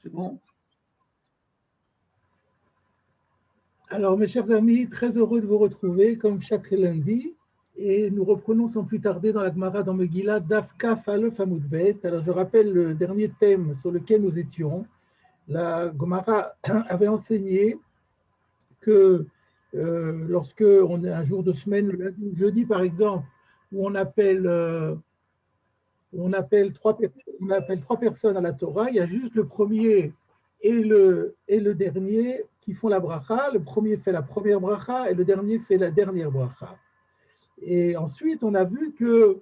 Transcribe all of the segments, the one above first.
C'est bon. Alors, mes chers amis, très heureux de vous retrouver comme chaque lundi. Et nous reprenons sans plus tarder dans la Gemara dans Megillah, Daf Kaf Aleph Amud Bet. Alors, je rappelle le dernier thème sur lequel nous étions. La Gemara avait enseigné que lorsque on est un jour de semaine, le lundi ou jeudi par exemple, où on appelle trois personnes à la Torah, il y a juste le premier et le dernier qui font la bracha. Le premier fait la première bracha et le dernier fait la dernière bracha. Et ensuite, on a vu que,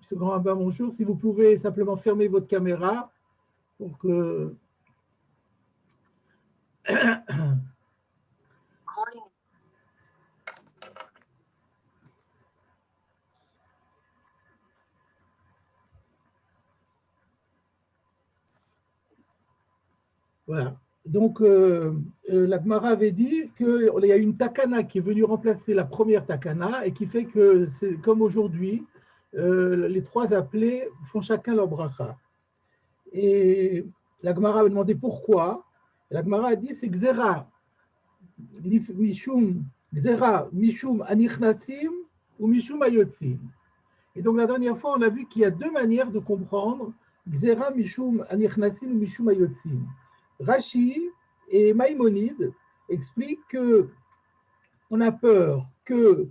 ce grand rabbin, bonjour, si vous pouvez simplement fermer votre caméra pour que... Voilà. Donc, la Gemara avait dit qu'il y a une takana qui est venue remplacer la première takana et qui fait que c'est comme aujourd'hui, les trois appelés font chacun leur bracha. Et la Gemara a demandé pourquoi. Et la Gemara a dit c'est Xera, Mishum, Xera, Mishum Anichnasim ou Mishum Ayotzim. Et donc la dernière fois, on a vu qu'il y a deux manières de comprendre Xera, Mishum Anichnasim ou Mishum Ayotzim. Rashi et Maïmonide expliquent que on a peur que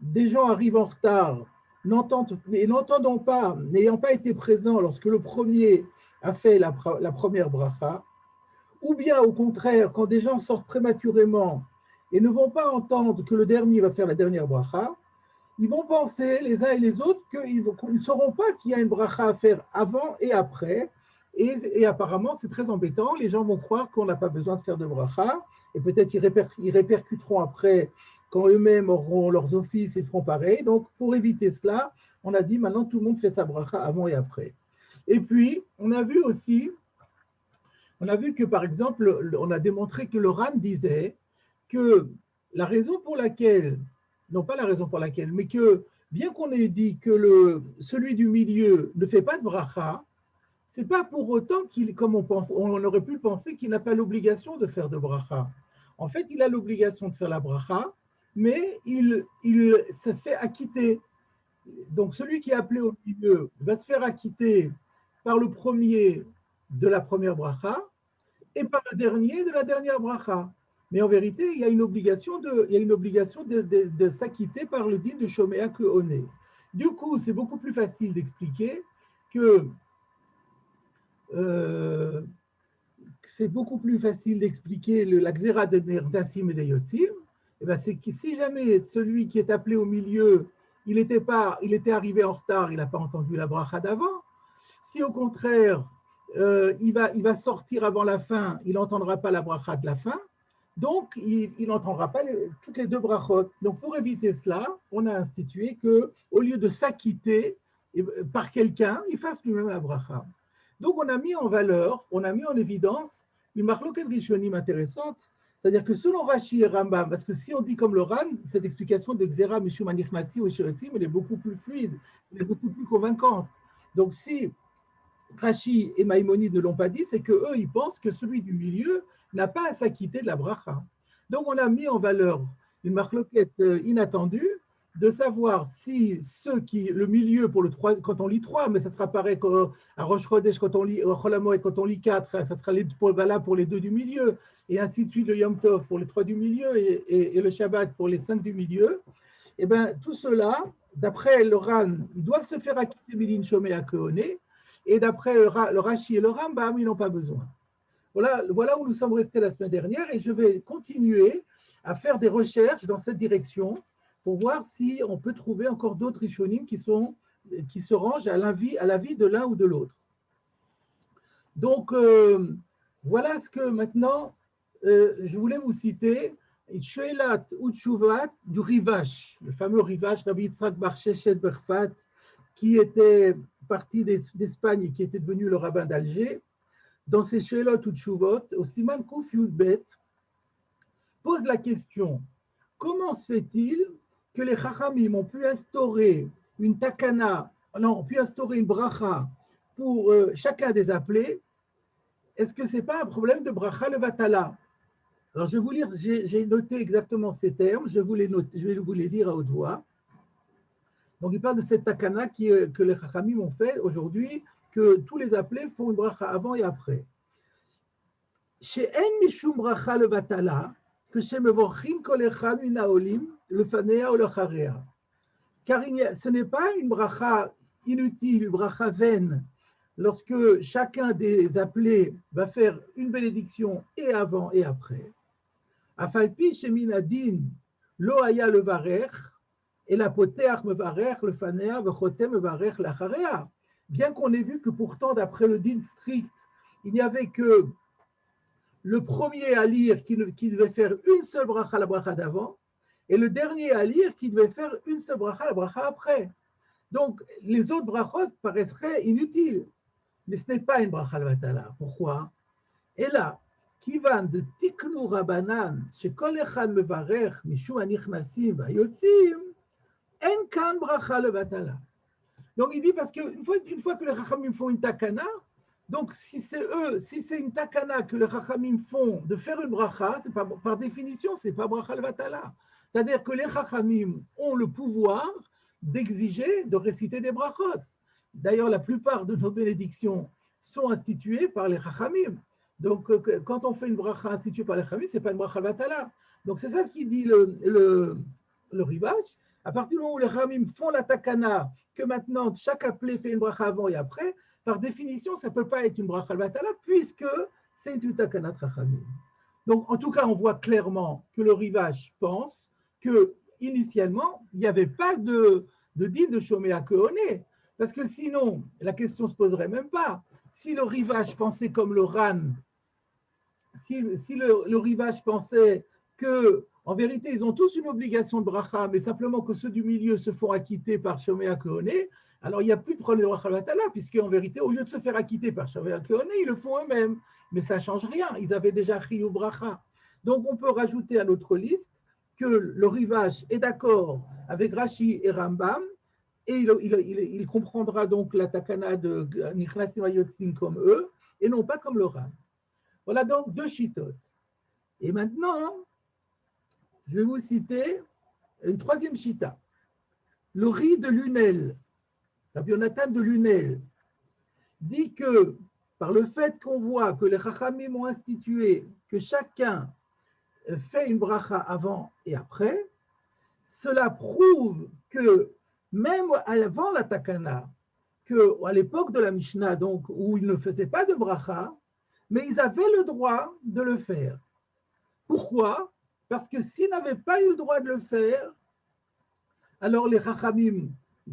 des gens arrivent en retard, n'entendant pas, n'ayant pas été présents lorsque le premier a fait la première bracha, ou bien au contraire, quand des gens sortent prématurément et ne vont pas entendre que le dernier va faire la dernière bracha, ils vont penser les uns et les autres qu'ils ne sauront pas qu'il y a une bracha à faire avant et après. Et apparemment, c'est très embêtant. Les gens vont croire qu'on n'a pas besoin de faire de bracha. Et peut-être ils répercuteront après, quand eux-mêmes auront leurs offices, ils feront pareil. Donc, pour éviter cela, on a dit maintenant tout le monde fait sa bracha avant et après. Et puis, on a vu que par exemple, on a démontré que le Ran disait que la raison pour laquelle, non pas la raison pour laquelle, mais que bien qu'on ait dit que celui du milieu ne fait pas de bracha, c'est pas pour autant qu'il, comme on aurait pu le penser, qu'il n'a pas l'obligation de faire de bracha. En fait, il a l'obligation de faire la bracha, mais il se fait acquitter. Donc, celui qui est appelé au milieu va se faire acquitter par le premier de la première bracha et par le dernier de la dernière bracha. Mais en vérité, il y a une obligation de s'acquitter par le din de Shoméa que Oné. Du coup, c'est beaucoup plus facile d'expliquer que la xéra de Nerdasim et de Yotzim. Et ben c'est que si jamais celui qui est appelé au milieu, il était arrivé en retard, il n'a pas entendu la bracha d'avant. Si au contraire, il va sortir avant la fin, il n'entendra pas la bracha de la fin, donc il n'entendra pas toutes les deux brachot. Donc pour éviter cela, on a institué qu'au lieu de s'acquitter par quelqu'un, il fasse lui-même la bracha. Donc on a mis en évidence une marloquette rishonim intéressante, c'est-à-dire que selon Rashi et Rambam, parce que si on dit comme le Ran, cette explication de Xera, Mishum Anichmasi ou Sheretzim, elle est beaucoup plus fluide, elle est beaucoup plus convaincante. Donc si Rashi et Maïmonide ne l'ont pas dit, c'est qu'eux, ils pensent que celui du milieu n'a pas à s'acquitter de la bracha. Donc, on a mis en valeur une marloquette inattendue de savoir si le milieu pour le 3, quand on lit 3, mais ça sera pareil à Rosh Chodesh, quand on lit Cholamoed, quand on lit 4, ça sera valable pour les 2 du milieu, et ainsi de suite le Yom Tov pour les 3 du milieu et le Shabbat pour les 5 du milieu. Et bien, tout cela, d'après le Ran, ils doivent se faire acquitter Midin Shomé à Keoné, et d'après le Rashi et le Rambam, ils n'ont pas besoin. Voilà où nous sommes restés la semaine dernière, et je vais continuer à faire des recherches dans cette direction pour voir si on peut trouver encore d'autres rishonim qui se rangent à l'avis de l'un ou de l'autre. Donc, voilà ce que maintenant, je voulais vous citer, Sheelat Utshuvat du Rivash, le fameux Rivash, Rabbi Yitzhak Bar Sheshet Berfat, qui était parti d'Espagne et qui était devenu le rabbin d'Alger. Dans ses Sheelot ou Tshuvot, au Siman Kouf Yudbet, pose la question, comment se fait-il que les Chachamim ont pu instaurer une takana, ont pu instaurer une bracha pour chacun des appelés, est-ce que ce n'est pas un problème de bracha levatala? Alors, je vais vous lire, j'ai noté exactement ces termes, je vais vous les lire à haute voix. Donc, il parle de cette takana que les Chachamim ont fait aujourd'hui, que tous les appelés font une bracha avant et après. Chez En Mishum bracha levatala, que chez Mevorchin kol echad min haolim, lefanea ou lecharea. Car ce n'est pas une bracha inutile, une bracha vaine, lorsque chacun des appelés va faire une bénédiction et avant et après. Afalpi sheminadin lo haya levarech, et la poteach mevarech le fanea vechotem mevarech lacharea. Bien qu'on ait vu que pourtant, d'après le din strict, il n'y avait que le premier à lire qui devait faire une seule bracha, la bracha d'avant, et le dernier à lire qui devait faire une seule bracha, la bracha après. Donc, les autres brachot paraisseraient inutiles. Mais ce n'est pas une bracha levatala. Pourquoi? Et là, kivan de tiknu rabanan, shekol echad mevarech mishum anichnasim vayotzim, en kan bracha levatala. Donc il dit parce qu'une fois que les Chachamim font une takana, donc si c'est une takana que les Chachamim font de faire une bracha, c'est pas, par définition, c'est pas bracha levatala. C'est-à-dire que les Chachamim ont le pouvoir d'exiger de réciter des brachot. D'ailleurs, la plupart de nos bénédictions sont instituées par les Chachamim. Donc, quand on fait une bracha instituée par les Chachamim, ce n'est pas une bracha levatala. Donc, c'est ça ce qu'il dit le Rivash. À partir du moment où les Chachamim font la takana, que maintenant chaque appelé fait une bracha avant et après, par définition, ça ne peut pas être une bracha levatala puisque c'est une takana Chachamim. Donc, en tout cas, on voit clairement que le Rivash pense que initialement, il n'y avait pas de din de Shomea Keone, parce que sinon, la question ne se poserait même pas. Si le Rivash pensait comme le Ran, si le Rivash pensait que, en vérité, ils ont tous une obligation de bracha, mais simplement que ceux du milieu se font acquitter par Shomea Keone, alors il n'y a plus de problème de bracha levatala, puisqu'en vérité, au lieu de se faire acquitter par Shomea Keone, ils le font eux-mêmes. Mais ça ne change rien, ils avaient déjà Chiyuv bracha. Donc on peut rajouter à notre liste que le Rivash est d'accord avec Rashi et Rambam, et il comprendra donc la takana de Nichnasim Hayotzim comme eux, et non pas comme le Ram. Voilà donc deux chitotes. Et maintenant, je vais vous citer une troisième chita. Le riz de Lunel, Rabbi Yonatan de Lunel, dit que par le fait qu'on voit que les Chachamim ont institué que chacun fait une bracha avant et après, cela prouve que même avant la takana, qu'à l'époque de la Mishnah, donc, où ils ne faisaient pas de bracha, mais ils avaient le droit de le faire. Pourquoi? Parce que s'ils n'avaient pas eu le droit de le faire, alors les Chachamim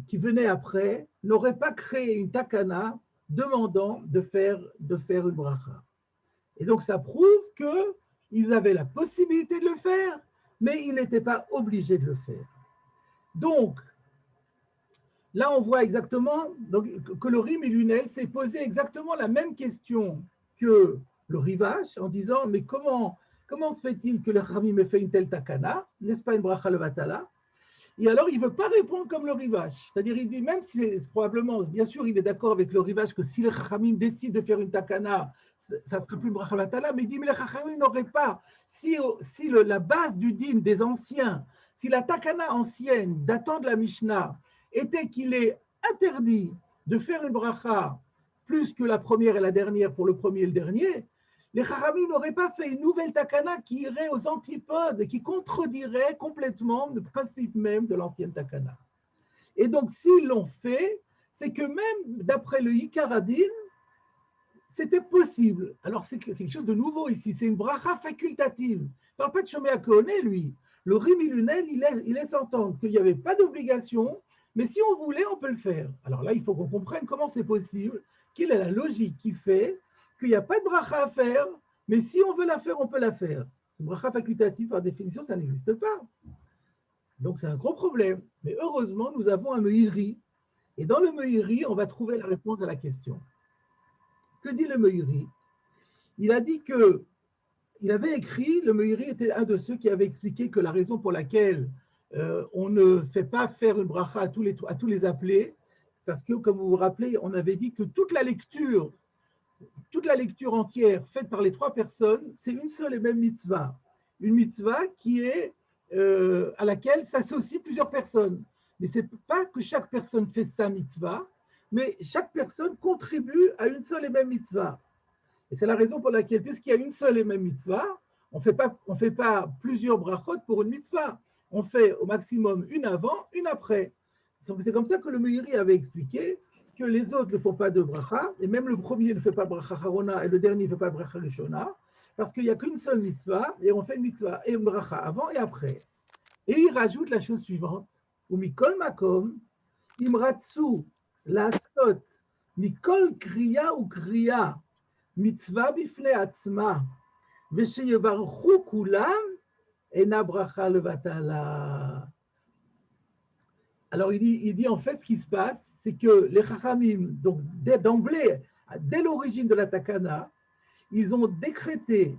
qui venaient après n'auraient pas créé une takana demandant de faire une bracha. Et donc ça prouve qu'ils avaient la possibilité de le faire, mais ils n'étaient pas obligés de le faire. Donc, là on voit exactement donc, que le Rim et Lunel s'est posé exactement la même question que le Rivash en disant mais comment se fait-il que le Chachamim ait fait une telle takana? N'est-ce pas une bracha levatala? Et alors, il ne veut pas répondre comme le Rivash. C'est-à-dire, il dit, même si probablement, bien sûr, il est d'accord avec le Rivash que si les Chachamim décident de faire une takana, ça ne sera plus une bracha levatala, mais il dit, mais les Chachamim n'auraient pas, si la base du din des anciens, si la takana ancienne datant de la Mishnah était qu'il est interdit de faire une bracha plus que la première et la dernière pour le premier et le dernier, les Chachamim n'auraient pas fait une nouvelle takana qui irait aux antipodes, qui contredirait complètement le principe même de l'ancienne takana. Et donc, s'ils l'ont fait, c'est que même d'après le Ikaradin, c'était possible. Alors, c'est quelque chose de nouveau ici, c'est une bracha facultative. Il ne parle pas de Shomea Keone, lui. Le Rim Lunel, il laisse entendre qu'il n'y avait pas d'obligation, mais si on voulait, on peut le faire. Alors là, il faut qu'on comprenne comment c'est possible, quelle est la logique qui fait qu'il n'y a pas de bracha à faire, mais si on veut la faire, on peut la faire. Une bracha facultative, par définition, ça n'existe pas. Donc c'est un gros problème. Mais heureusement, nous avons un Meiri. Et dans le Meiri, on va trouver la réponse à la question. Que dit le Meiri? Il a dit que, il avait écrit, le Meiri était un de ceux qui avait expliqué que la raison pour laquelle on ne fait pas faire une bracha à tous les appelés, parce que, comme vous vous rappelez, on avait dit que toute la lecture toute la lecture entière faite par les trois personnes, c'est une seule et même mitzvah. Une mitzvah qui est à laquelle s'associent plusieurs personnes. Mais ce n'est pas que chaque personne fait sa mitzvah, mais chaque personne contribue à une seule et même mitzvah. Et c'est la raison pour laquelle, puisqu'il y a une seule et même mitzvah, on ne fait pas plusieurs brachot pour une mitzvah. On fait au maximum une avant, une après. Donc c'est comme ça que le Meiri avait expliqué que les autres ne font pas de bracha, et même le premier ne fait pas bracha harona, et le dernier ne fait pas bracha rishona, parce qu'il n'y a qu'une seule mitzvah, et on fait une mitzvah et une bracha avant et après. Et il rajoute la chose suivante, ou mikol makom, imratsu, lasot, mikol kriya ou kriya, mitzvah bifle atzma, vesheyevaruchu kulam, ena bracha levatala. Alors, il dit en fait, ce qui se passe, c'est que les Chachamim, donc d'emblée, dès l'origine de la Takana, ils ont décrété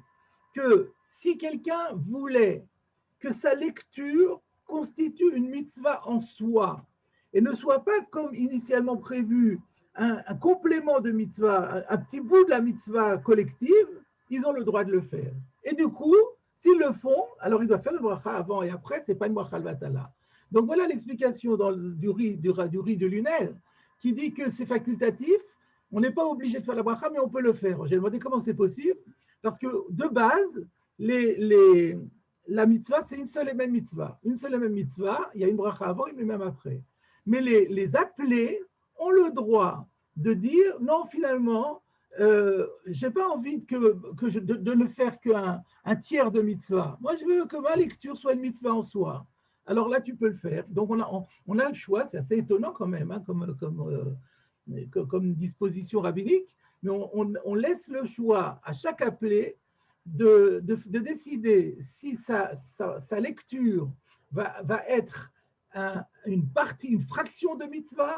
que si quelqu'un voulait que sa lecture constitue une mitzvah en soi et ne soit pas comme initialement prévu un complément de mitzvah, un petit bout de la mitzvah collective, ils ont le droit de le faire. Et du coup, s'ils le font, alors ils doivent faire le bracha avant et après, ce n'est pas une bracha al-vatala. Donc voilà l'explication du riz de Lunel qui dit que c'est facultatif, on n'est pas obligé de faire la bracha, mais on peut le faire. J'ai demandé comment c'est possible, parce que de base, la mitzvah, c'est une seule et même mitzvah. Une seule et même mitzvah, il y a une bracha avant et une même après. Mais les appelés ont le droit de dire, non, finalement, je n'ai pas envie de ne faire qu'un tiers de mitzvah. Moi, je veux que ma lecture soit une mitzvah en soi. Alors là, tu peux le faire. Donc, on a le choix, c'est assez étonnant quand même, hein, comme disposition rabbinique, mais on laisse le choix à chaque appelé de décider si sa lecture va être une fraction de mitzvah,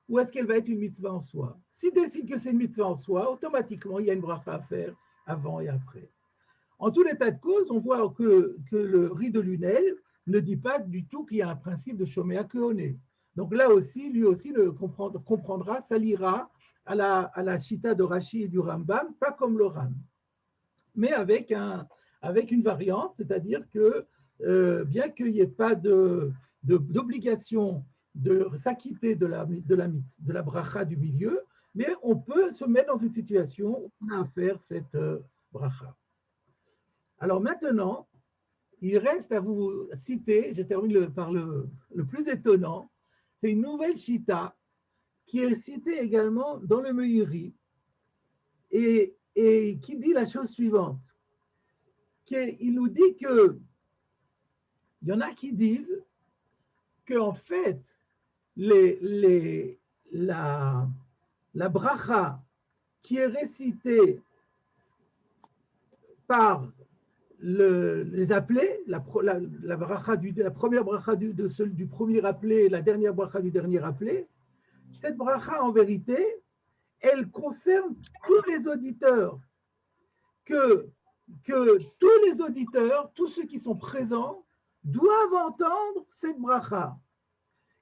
ou est-ce qu'elle va être une mitzvah en soi. S'il décide que c'est une mitzvah en soi, automatiquement, il y a une bracha à faire avant et après. En tout état de cause, on voit que le riz de Lunel ne dit pas du tout qu'il y a un principe de Shoméa Keoné. Donc là aussi, lui aussi comprendra, s'alliera à la Shita de Rashi et du Rambam, pas comme le Ram, mais avec une variante, c'est-à-dire que bien qu'il n'y ait pas d'obligation de s'acquitter de la bracha du milieu, mais on peut se mettre dans une situation où on a à faire cette bracha. Alors maintenant, il reste à vous citer, je termine par le plus étonnant, c'est une nouvelle chita qui est citée également dans le Meiri et qui dit la chose suivante. Il nous dit que il y en a qui disent qu'en fait, la bracha qui est récitée par les appelés, la première bracha du premier appelé et la dernière bracha du dernier appelé, cette bracha, en vérité, elle concerne tous les auditeurs, que tous les auditeurs, tous ceux qui sont présents, doivent entendre cette bracha.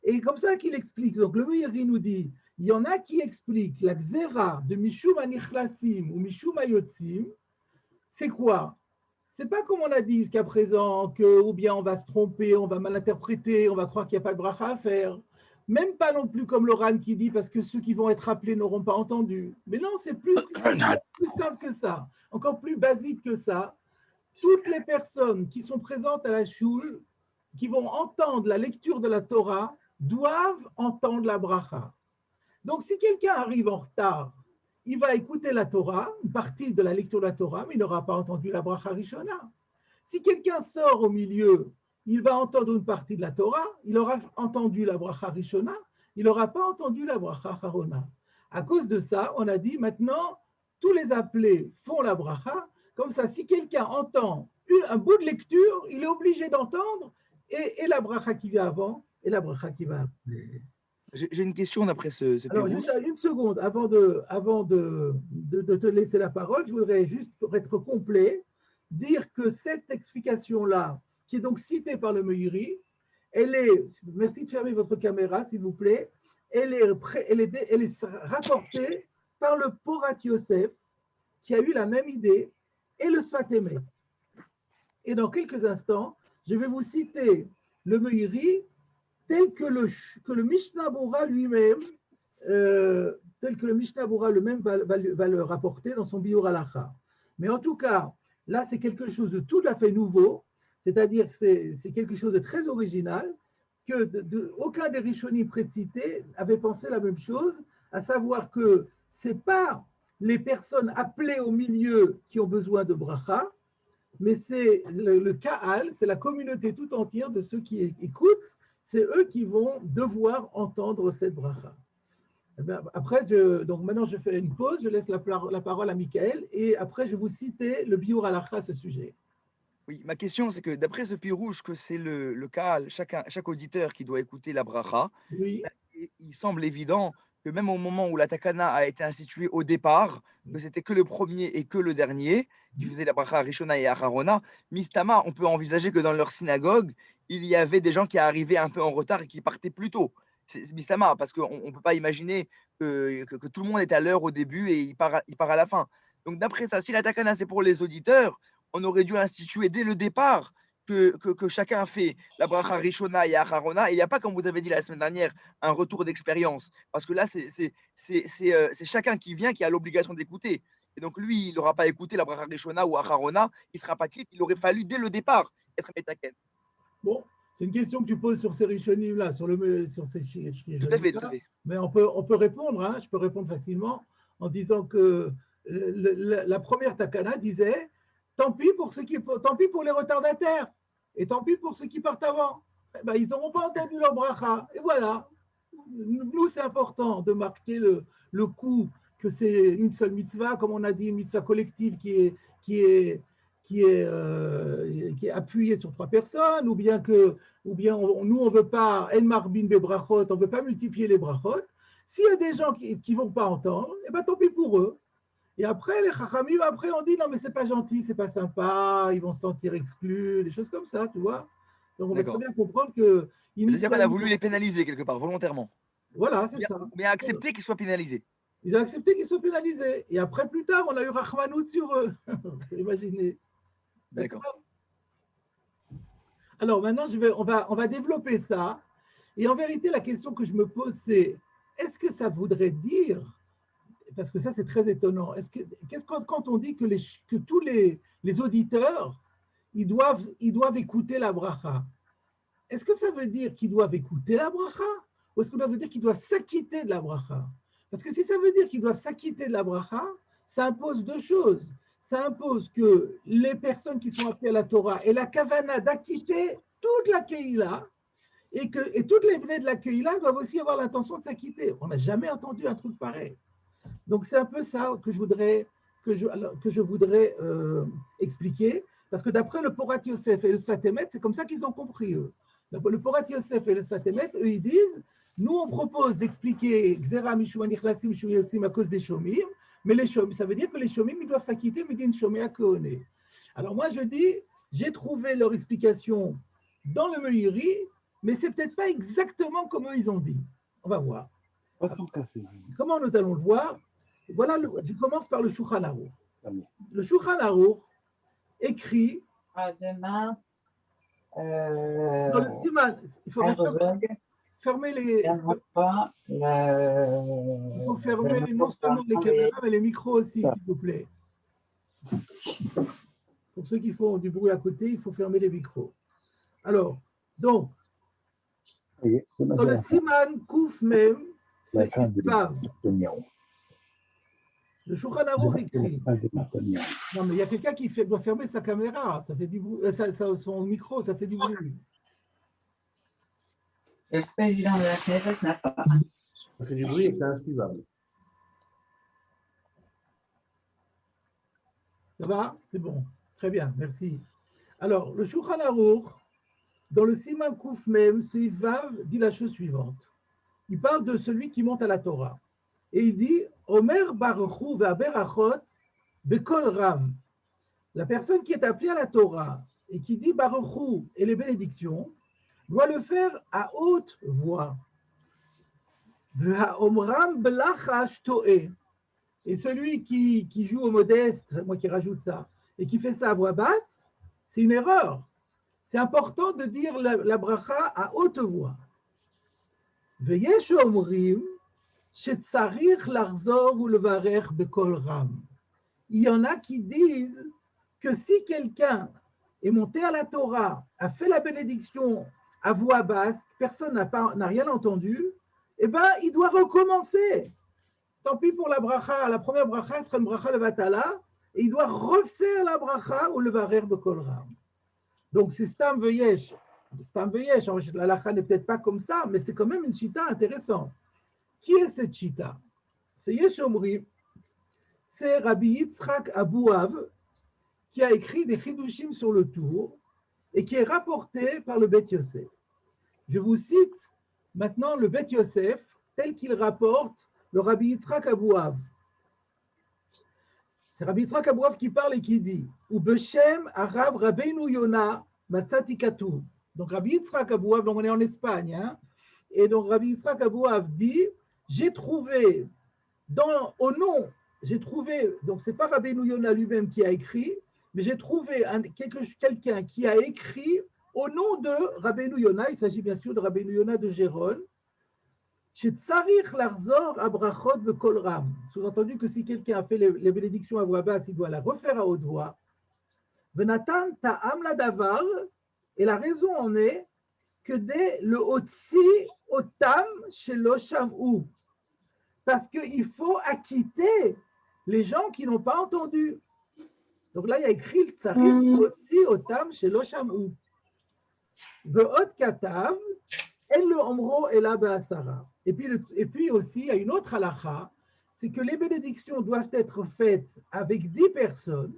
Et comme ça qu'il explique, donc le Meiri nous dit, il y en a qui expliquent la xéra de Mishum Anichlasim ou Mishum Ayotzim, c'est quoi? C'est pas comme on a dit jusqu'à présent, ou bien on va se tromper, on va mal interpréter, on va croire qu'il n'y a pas de bracha à faire. Même pas non plus comme l'Oran qui dit, parce que ceux qui vont être appelés n'auront pas entendu. Mais non, c'est plus simple que ça, encore plus basique que ça. Toutes les personnes qui sont présentes à la choule, qui vont entendre la lecture de la Torah, doivent entendre la bracha. Donc si quelqu'un arrive en retard, il va écouter la Torah, une partie de la lecture de la Torah, mais il n'aura pas entendu la bracha rishona. Si quelqu'un sort au milieu, il va entendre une partie de la Torah, il aura entendu la bracha rishona, il n'aura pas entendu la bracha harona. À cause de ça, on a dit maintenant, tous les appelés font la bracha, comme ça, si quelqu'un entend un bout de lecture, il est obligé d'entendre et la bracha qui vient avant et la bracha qui va après. J'ai une question d'après ce Alors, Pérousse. juste une seconde, avant de te laisser la parole, je voudrais juste, pour être complet, dire que cette explication-là, qui est donc citée par le Meiri, merci de fermer votre caméra, s'il vous plaît, elle est rapportée par le Porat Yosef, qui a eu la même idée, et le Sfat Emet. Et dans quelques instants, je vais vous citer le Meiri tel que le Mishnah Bora lui-même, tel que le Mishnah Bora lui-même va le rapporter dans son Biur Halacha. Mais en tout cas, là, c'est quelque chose de tout à fait nouveau, c'est-à-dire que c'est quelque chose de très original, que aucun des Rishonim précités avait pensé la même chose, à savoir que ce n'est pas les personnes appelées au milieu qui ont besoin de bracha, mais c'est le Kaal, c'est la communauté tout entière de ceux qui écoutent, c'est eux qui vont devoir entendre cette bracha. Après, donc maintenant je fais une pause, je laisse la parole à Michael, et après je vais vous citer le Biur Halacha à ce sujet. Oui, ma question, c'est que d'après ce pirouche, que c'est le cas, chaque auditeur qui doit écouter la bracha, Oui. il semble évident que même au moment où la takana a été instituée au départ, que c'était que le premier et que le dernier qui faisait la bracha Rishona et Acharona, Mistama, on peut envisager que dans leur synagogue, il y avait des gens qui arrivaient un peu en retard et qui partaient plus tôt. C'est Mistama, parce qu'on ne peut pas imaginer que tout le monde est à l'heure au début et il part à la fin. Donc d'après ça, si la takana c'est pour les auditeurs, on aurait dû instituer dès le départ que chacun fait la bracha Rishona et Acharona. Et il n'y a pas, comme vous avez dit la semaine dernière, un retour d'expérience. Parce que là, c'est chacun qui vient qui a l'obligation d'écouter. Et donc, lui, il n'aura pas écouté la bracha Rishona ou Acharona, il ne sera pas quitte. Il aurait fallu, dès le départ, être métaken. Bon, c'est une question que tu poses sur ces Rishonim-là, sur ces Tout à fait, tout à Rishonim-là, fait. mais on peut répondre, hein, je peux répondre facilement en disant que la première Takana disait tant pis pour les retardataires et tant pis pour ceux qui partent avant. Eh ben, ils n'auront pas entendu leur bracha. Et voilà. Nous, c'est important de marquer le coup que c'est une seule mitzvah, comme on a dit, une mitzvah collective qui est appuyée sur 3 personnes, ou bien nous, on ne veut pas, en marbin bebrachot, on ne veut pas multiplier les brachot. S'il y a des gens qui ne vont pas entendre, eh ben, tant pis pour eux. Et après, les chachamim, après, on dit non, mais c'est pas gentil, c'est pas sympa, ils vont se sentir exclus, des choses comme ça, tu vois. Donc, on peut très bien comprendre que. C'est-à-dire qu'on a voulu les pénaliser quelque part, volontairement. Voilà, c'est ça. Mais accepter qu'ils soient pénalisés. Ils ont accepté qu'ils soient pénalisés. Et après, plus tard, on a eu Rahmanout sur eux. Imaginez. D'accord. Alors maintenant, on va développer ça. Et en vérité, la question que je me pose, c'est est-ce que ça voudrait dire, parce que ça c'est très étonnant, quand on dit que tous les auditeurs, ils doivent écouter la bracha, est-ce que ça veut dire qu'ils doivent écouter la bracha ou est-ce que ça veut dire qu'ils doivent s'acquitter de la bracha? Parce que si ça veut dire qu'ils doivent s'acquitter de la bracha, ça impose 2 choses. Ça impose que les personnes qui sont appelées à la Torah aient la kavana d'acquitter toute la Kehila et toutes les bnei de la Kehila doivent aussi avoir l'intention de s'acquitter. On n'a jamais entendu un truc pareil. Donc c'est un peu ça que je voudrais expliquer, parce que d'après le Porat Yosef et le Sfat Emet, c'est comme ça qu'ils ont compris eux. Le Porat Yosef et le Sfat Emet, eux, ils disent, nous on propose d'expliquer Xera Mishum Anichnasim Mishum Yotzim à cause des Shomim, mais les Shomim, ça veut dire que les Shomim, ils doivent s'acquitter, mais d'une Shomea Kohone. Alors moi je dis, j'ai trouvé leur explication dans le Meiri, mais c'est peut-être pas exactement comme eux ils ont dit. On va voir. Comment nous allons le voir? Voilà, je commence par le Shulchan Aruch. Le Shulchan Aruch écrit. Demain. Dans le Siman, il faut fermer les. Il faut fermer non seulement les caméras, mais les micros aussi, s'il vous plaît. Pour ceux qui font du bruit à côté, il faut fermer les micros. Alors, donc, dans le Siman Kouf Mem, c'est Vav. Le Shulchan Aruch écrit. Non, mais il y a quelqu'un qui doit fermer sa caméra, ça fait du bruit, son micro, ça fait du bruit. Le président de la Knesset n'a pas. Ça fait du bruit et c'est insuivable. Ça va? C'est bon. Très bien, merci. Alors, le Shulchan Aruch, dans le Siman Kouf Mem, Vav dit la chose suivante. Il parle de celui qui monte à la Torah. Et il dit Omer Baruchu ve'aberachot bekol ram. La personne qui est appelée à la Torah et qui dit Baruchu et les bénédictions doit le faire à haute voix. Ve'omram belachash to'e. Et celui qui joue au modeste, moi qui rajoute ça, et qui fait ça à voix basse, c'est une erreur. C'est important de dire la bracha à haute voix. Veyesh omrim shetzarich larzor ulevarech bekol ram. Il y en a qui disent que si quelqu'un est monté à la Torah, a fait la bénédiction à voix basse, personne n'a rien entendu, eh bien, il doit recommencer. Tant pis pour la bracha, la première bracha sera une bracha levatala, et il doit refaire la bracha ou le varer de kolram. Donc c'est stam veyesh. Stam veyesh, la lacha n'est peut-être pas comme ça, mais c'est quand même une chita intéressante. Qui est cette chita? C'est Yesh Omri, c'est Rabbi Yitzhak Abouav, qui a écrit des chidushim sur le tour et qui est rapporté par le Bet Yosef. Je vous cite maintenant le Bet Yosef tel qu'il rapporte le Rabbi Yitzhak Abouav. C'est Rabbi Yitzhak Abouav qui parle et qui dit ou Beshem Arav Rabbeinu Yona Matzati Katuv. Donc Rabbi Yitzhak Abouav, donc on est en Espagne, hein, et donc Rabbi Yitzhak Abouav dit j'ai trouvé j'ai trouvé, donc c'est pas Rabbeinu Yona lui-même qui a écrit, mais j'ai trouvé quelqu'un qui a écrit au nom de Rabbeinu Yona, il s'agit bien sûr de Rabbeinu Yona de Gérone, chez Tsarich Larzor Abrachot Bekol Ram. Sous-entendu que si quelqu'un a fait les bénédictions à voix basse, il doit la refaire à haute voix. Venatan Ta'am la Davar, et la raison en est que dès le Otsi Otam chez l'Oshamou, parce qu'il faut acquitter les gens qui n'ont pas entendu. Donc là, il y a écrit le Tsarich Otsi Otam chez l'Oshamou. Ve'ot Katav, El le Omro Ela Be'asara. Et puis aussi, il y a une autre halakha, c'est que les bénédictions doivent être faites avec 10 personnes.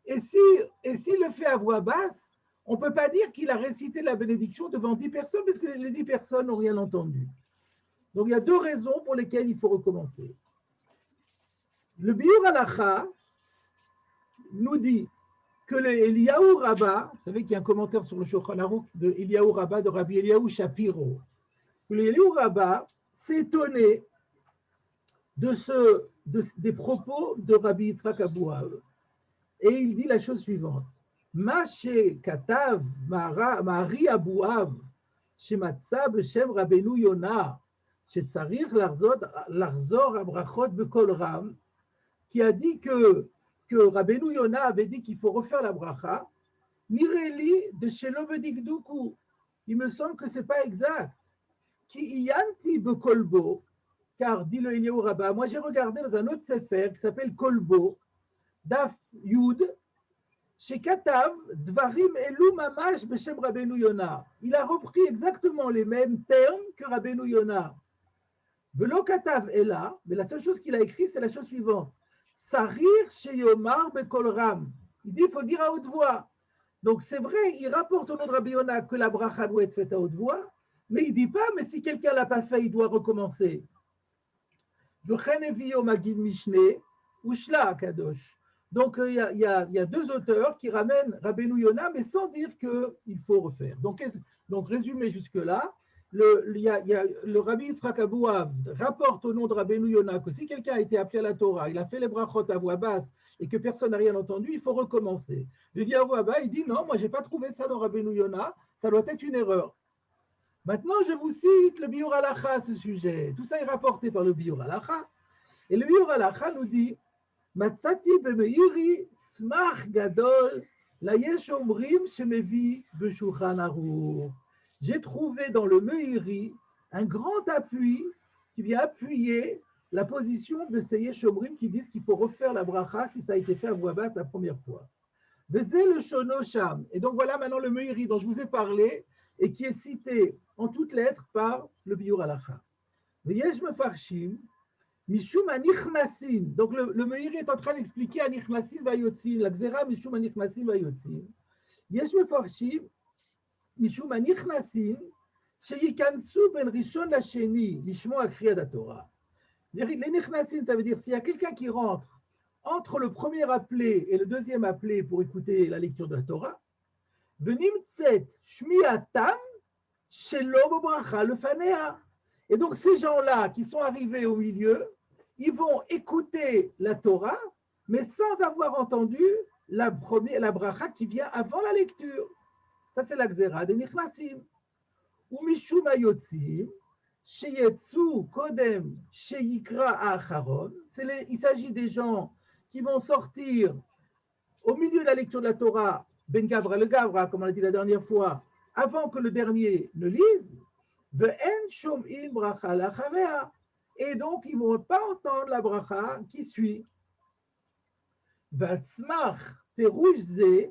Et s'il le fait à voix basse, on ne peut pas dire qu'il a récité la bénédiction devant 10 personnes parce que les 10 personnes n'ont rien entendu. Donc il y a 2 raisons pour lesquelles il faut recommencer. Le Biur Halakha nous dit que le Eliyahu Rabbah, vous savez qu'il y a un commentaire sur le Shulchan Aruch de Eliyahu Rabbah de Rabbi Eliyahu Shapiro, que le Eliyahu Rabbah s'est étonné des propos de Rabbi Yitzhak Abouav. Et il dit la chose suivante. Mashe Katav Mari Abouav Shematza B'Shem Rabbeinu Yona Shetzarich Larzor Abrachot Bekol Ram, qui a dit que Rabbeinu Yona avait dit qu'il faut refaire la bracha, Nireli de Shelo Bedikduku. Il me semble que ce n'est pas exact. Ki iyanti bekolbo, car dit le Eliyahu Rabbah, moi j'ai regardé dans un autre sefer qui s'appelle Kolbo, Daf Yud, chez Katav, Dvarim Elu Mamash Beshem Rabbeinu Yona. Il a repris exactement les mêmes termes que Rabbeinu Yona. Velo Katav est là, mais la seule chose qu'il a écrit, c'est la chose suivante. Sarir Sheyomar Bekol Ram. Il dit, il faut le dire à haute voix. Donc c'est vrai, il rapporte au nom de Rabbi Yona que la bracha doit être faite à haute voix, mais il ne dit pas, mais si quelqu'un ne l'a pas fait, il doit recommencer. Donc il y a 2 auteurs qui ramènent Rabbeinu Yona, mais sans dire qu'il faut refaire. Donc résumé jusque-là, le Rabbi Yitzhak Abouav rapporte au nom de Rabbeinu Yona que si quelqu'un a été appelé à la Torah, il a fait les brachot à voix basse et que personne n'a rien entendu, il faut recommencer. Le Eliyahu Rabbah, il dit non, moi je n'ai pas trouvé ça dans Rabbeinu Yona, ça doit être une erreur. Maintenant, je vous cite le Biur Halakha à ce sujet. Tout ça est rapporté par le Biur Halakha. Et le Biur Halakha nous dit Matzati bemeiri smach gadol la yesh omrim shemevi b'shulchan aruch. J'ai trouvé dans le Meiri un grand appui qui vient appuyer la position de ces yesh omrim qui disent qu'il faut refaire la bracha si ça a été fait à voix basse la première fois. Vezé le shono sham. Et donc voilà maintenant le Meiri dont je vous ai parlé et qui est cité en toutes lettres par le Biur Halakha. Veyesh mefarshim mishum anichnasin. Donc le Meiri est en train d'expliquer anichnasin vayotzim, la gzera mishum anichnasin vayotzim. Yesh mefarshim mishum anichnasin sheyikansu ben rishon lasheni lishmoa kriyat haTorah. Les nichnasin, ça veut dire s'il y a quelqu'un qui rentre entre le premier appelé et le deuxième appelé pour écouter la lecture de la Torah, Venimtzet shmiatam shelo bracha lefanea. Et donc ces gens-là qui sont arrivés au milieu, ils vont écouter la Torah, mais sans avoir entendu la bracha qui vient avant la lecture. Ça, c'est la Gzera des Nichnasim. Ou Mishum Ayotzim, Sheyetsu Kodem Sheyikra Acharon. Il s'agit des gens qui vont sortir au milieu de la lecture de la Torah, Ben Gavra, le Gavra, comme on l'a dit la dernière fois, avant que le dernier ne lise, Ve'en Shom'im Bracha Lachavea. Et donc, ils ne vont pas entendre la bracha qui suit. Vatzmach Perush Ze.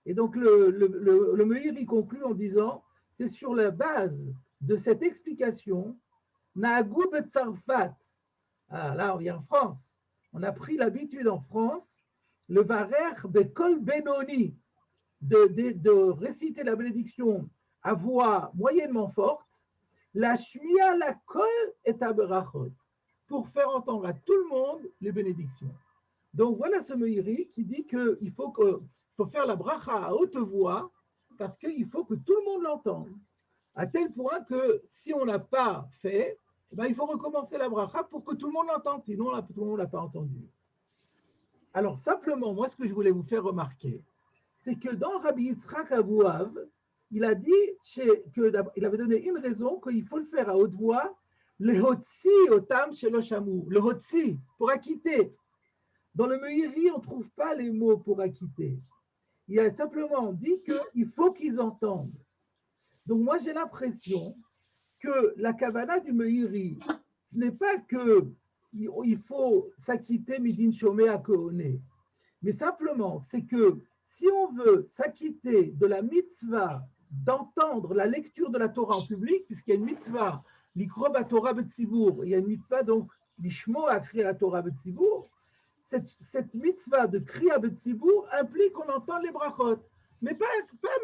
Et donc, le Meiri conclut en disant, c'est sur la base de cette explication, Na'agu betzarfat. Ah, là, on vient en France. On a pris l'habitude en France, le varer bekol benoni, de réciter la bénédiction à voix moyennement forte, la shmia la kol et aberachot, pour faire entendre à tout le monde les bénédictions. Donc, voilà ce Meiri qui dit qu'il faut faire la bracha à haute voix parce qu'il faut que tout le monde l'entende. À tel point que si on n'a pas fait, il faut recommencer la bracha pour que tout le monde l'entende, sinon tout le monde ne l'a pas entendu. Alors simplement, moi ce que je voulais vous faire remarquer, c'est que dans Rabbi Yitzhak Abuhav, il a dit qu'il avait donné une raison qu'il faut le faire à haute voix, le hotzi otam shelo shamu, le hotzi, pour acquitter. Dans le Meiri, on ne trouve pas les mots pour acquitter. Il a simplement dit qu'il faut qu'ils entendent. Donc moi, j'ai l'impression que la kavana du Meiri, ce n'est pas qu'il faut s'acquitter midin shomé à kohone, mais simplement, c'est que si on veut s'acquitter de la mitzvah d'entendre la lecture de la Torah en public, puisqu'il y a une mitzvah, l'ikro b'Torah b'tzibour, il y a une mitzvah donc l'ishmo à crier la Torah b'tzibour, cette mitzvah de kriya b'tzibour implique qu'on entend les brachot. Mais pas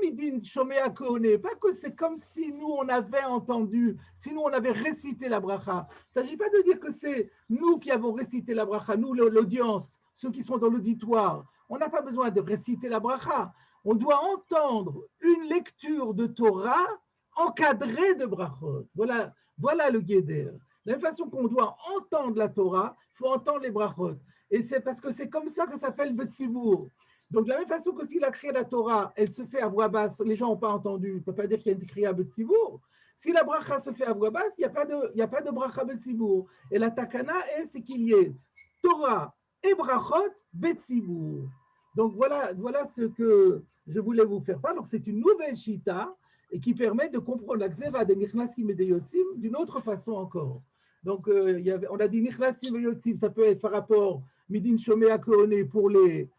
midin shomé à kohone, pas que c'est comme si nous on avait entendu, si nous on avait récité la bracha. Il ne s'agit pas de dire que c'est nous qui avons récité la bracha, nous l'audience, ceux qui sont dans l'auditoire. On n'a pas besoin de réciter la bracha. On doit entendre une lecture de Torah encadrée de brachot. Voilà le guéder. De la même façon qu'on doit entendre la Torah, il faut entendre les brachot. Et c'est parce que c'est comme ça que ça s'appelle Betzibour. Donc, de la même façon que s'il a créé la Torah, elle se fait à voix basse, les gens n'ont pas entendu, il ne peut pas dire qu'il y a une kriya betzibour. Si la bracha se fait à voix basse, il n'y a pas de bracha betzibour. Et la takana, c'est qu'il y ait Torah et brachot betzibour. Donc, voilà ce que je voulais vous faire part. Donc, c'est une nouvelle shita et qui permet de comprendre la xéva des nichnasim et des yotzim d'une autre façon encore. Donc, on a dit nichnasim et yotzim, ça peut être par rapport midin shomé à kohone pour les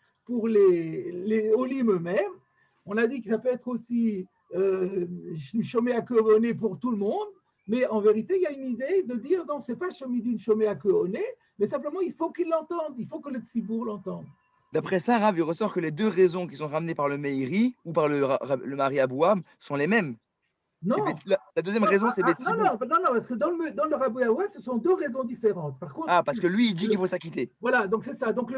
olim eux-mêmes. On a dit que ça peut être aussi shomé à kohone pour tout le monde, mais en vérité, il y a une idée de dire non, ce n'est pas shomidin shomé à kohone, mais simplement il faut qu'il l'entende, il faut que le tzibour l'entende. D'après ça, Rav, il ressort que les deux raisons qui sont ramenées par le Meiri ou par le Mari Abouam sont les mêmes. Non. La deuxième raison, c'est Betzibour. Non, parce que dans le Rabbi Awa, ce sont deux raisons différentes. Par contre, parce que lui, il dit qu'il faut s'acquitter. Voilà, donc c'est ça. Donc,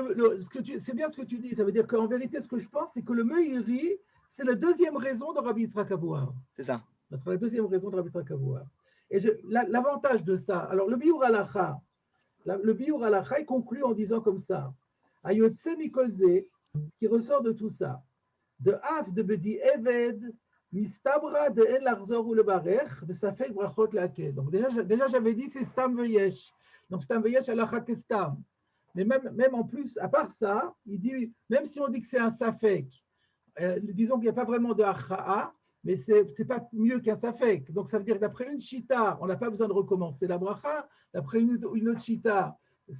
c'est bien ce que tu dis. Ça veut dire qu'en vérité, ce que je pense, c'est que le Meiri, c'est la deuxième raison de Rabbi Yitzhak Abuhav. C'est ça. Ça sera la deuxième raison de Rabbi Yitzhak Abuhav. Et l'avantage de ça, alors le Biur Halacha, il conclut en disant comme ça, Ayotse Mikolze, ce qui ressort de tout ça, de Af de Bedi Eved, Mistabra de El Arzor ou le Barech, de Safek Brachot Lakel. Donc déjà j'avais dit c'est Stam Veyesh. Donc Stam Veyesh Halacha Kestam. Mais même en plus, à part ça, il dit, même si on dit que c'est un Safek, disons qu'il n'y a pas vraiment de Acha'a, mais ce n'est pas mieux qu'un Safek. Donc ça veut dire que d'après une Shita, on n'a pas besoin de recommencer la bracha. D'après une autre Shita,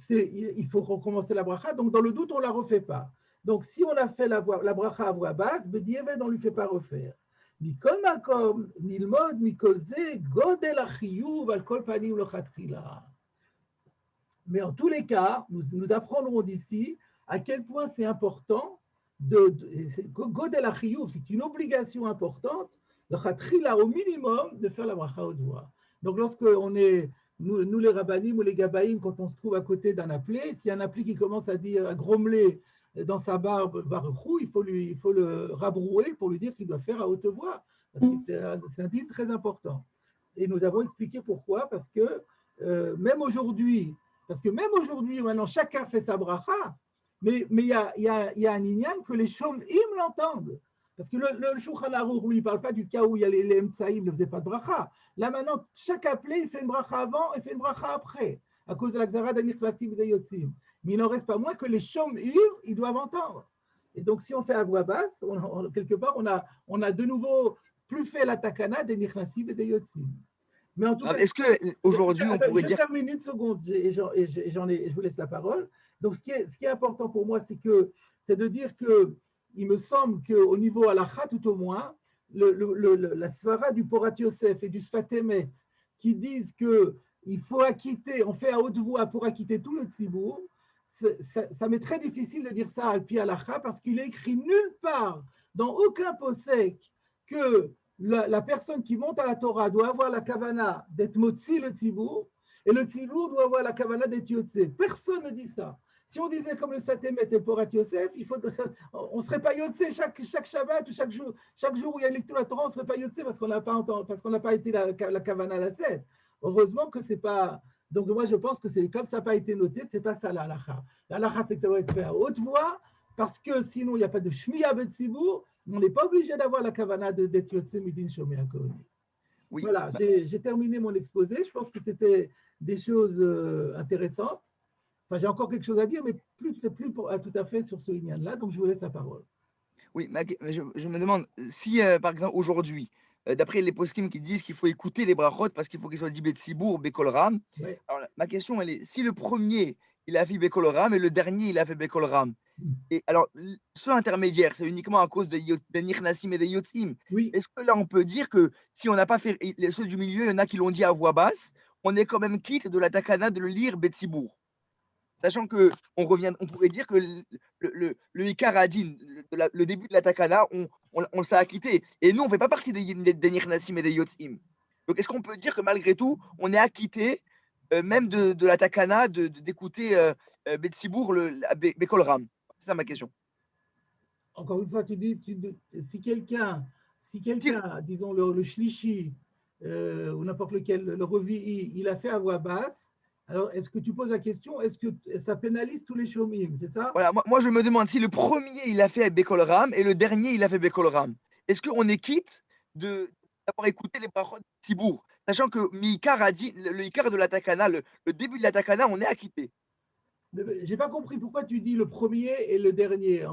il faut recommencer la bracha. Donc dans le doute, on ne la refait pas. Donc si on a fait la bracha à voix basse, Bedi Eved, on ne lui fait pas refaire. Mikol makom, nilmod, mikol ze, godel achiyuv, al kol panim lochatchila. Mais en tous les cas, nous apprendrons d'ici à quel point c'est important godel achiyuv, c'est une obligation importante, lochatchila au minimum, de faire la bracha haute voix. Donc lorsque on est, nous les rabbanim ou les gabaïm, quand on se trouve à côté d'un appelé, s'il y a un appelé qui commence à dire, à grommeler, dans sa barbe, il faut le rabrouer pour lui dire qu'il doit faire à haute voix. Parce que c'est un dîme très important. Et nous avons expliqué pourquoi, parce que même aujourd'hui, Parce que même aujourd'hui, maintenant, chacun fait sa bracha, mais il y a un inyan que les shomim l'entendent. Parce que le Shulchan Aruch, lui, il ne parle pas du cas où il y a les Emtsaïm ne faisaient pas de bracha. Là, maintenant, chaque appelé, il fait une bracha avant et fait une bracha après, à cause de la Xara d'Aniklasim et des Yotzim. Mais il n'en reste pas moins que les shomim, ils doivent entendre. Et donc, si on fait à voix basse, quelque part, on a de nouveau plus fait la takana des Niklasim et des Yotzim. Mais en tout cas, est-ce qu'aujourd'hui, on pourrait dire… Je termine une seconde et je vous laisse la parole. Donc, ce qui est important pour moi, c'est de dire qu'il me semble qu'au niveau halakha, tout au moins, la svara du Porat Yosef et du Sfat Emet, qui disent qu'il faut acquitter, on fait à haute voix pour acquitter tout le tzibour, ça m'est très difficile de dire ça à Alpi halakha parce qu'il est écrit nulle part, dans aucun posek, que la personne qui monte à la Torah doit avoir la kavana d'être motzi le tzibour, et le tzibour doit avoir la kavana d'être yotze. Personne ne dit ça. Si on disait comme le Satémet et le Porat Yosef, on ne serait pas yotze chaque Shabbat ou chaque jour où il y a une lecture de la Torah, on ne serait pas yotze parce qu'on n'a pas été la kavana à la tête. Heureusement que ce n'est pas… Donc moi je pense que c'est comme ça n'a pas été noté, ce n'est pas ça la halakha. La halakha, c'est que ça doit être fait à haute voix, parce que sinon il n'y a pas de shmiya betzibour. On n'est pas obligé d'avoir la kavana d'être yotze midin shomei hakoni. Oui, voilà, j'ai terminé mon exposé. Je pense que c'était des choses intéressantes. Enfin, j'ai encore quelque chose à dire, mais plus tout à fait sur ce lignan-là. Donc, je vous laisse la parole. Oui, je me demande si, par exemple, aujourd'hui, d'après les poskim qui disent qu'il faut écouter les brachot parce qu'il faut qu'ils soient dit Betsibour, Bekol Ram. Oui. Alors, ma question, elle est, si le premier, il a fait Bekol Ram et le dernier, il a fait Bekol Ram, et alors, ce intermédiaire, c'est uniquement à cause des Nichnasim et des Yotzim. Oui. Est-ce que là, on peut dire que si on n'a pas fait ceux du milieu, il y en a qui l'ont dit à voix basse, on est quand même quitte de la takana de le lire Betsibour? Sachant qu'on pourrait dire que le Ikar Adin, le début de la takana, on s'est acquitté. Et nous, on ne fait pas partie des Nichnasim et des Yotzim. Donc, est-ce qu'on peut dire que malgré tout, on est acquitté, même de la takana, d'écouter Betsibour, Bekol Ram? C'est ça ma question. Encore une fois, tu dis, si quelqu'un, disons le shlishi, ou n'importe lequel, le revi, il a fait à voix basse, alors est-ce que tu poses la question, est-ce que ça pénalise tous les shomim, c'est ça? Voilà, moi je me demande si le premier il a fait Bekol Ram et le dernier il a fait Bekol Ram. Est-ce qu'on est quitte d'avoir écouté les paroles de Tibour, sachant que Mikar a dit, le Ikar de la takana, le début de la takana, on est acquitté. J'ai pas compris pourquoi tu dis le premier et le dernier.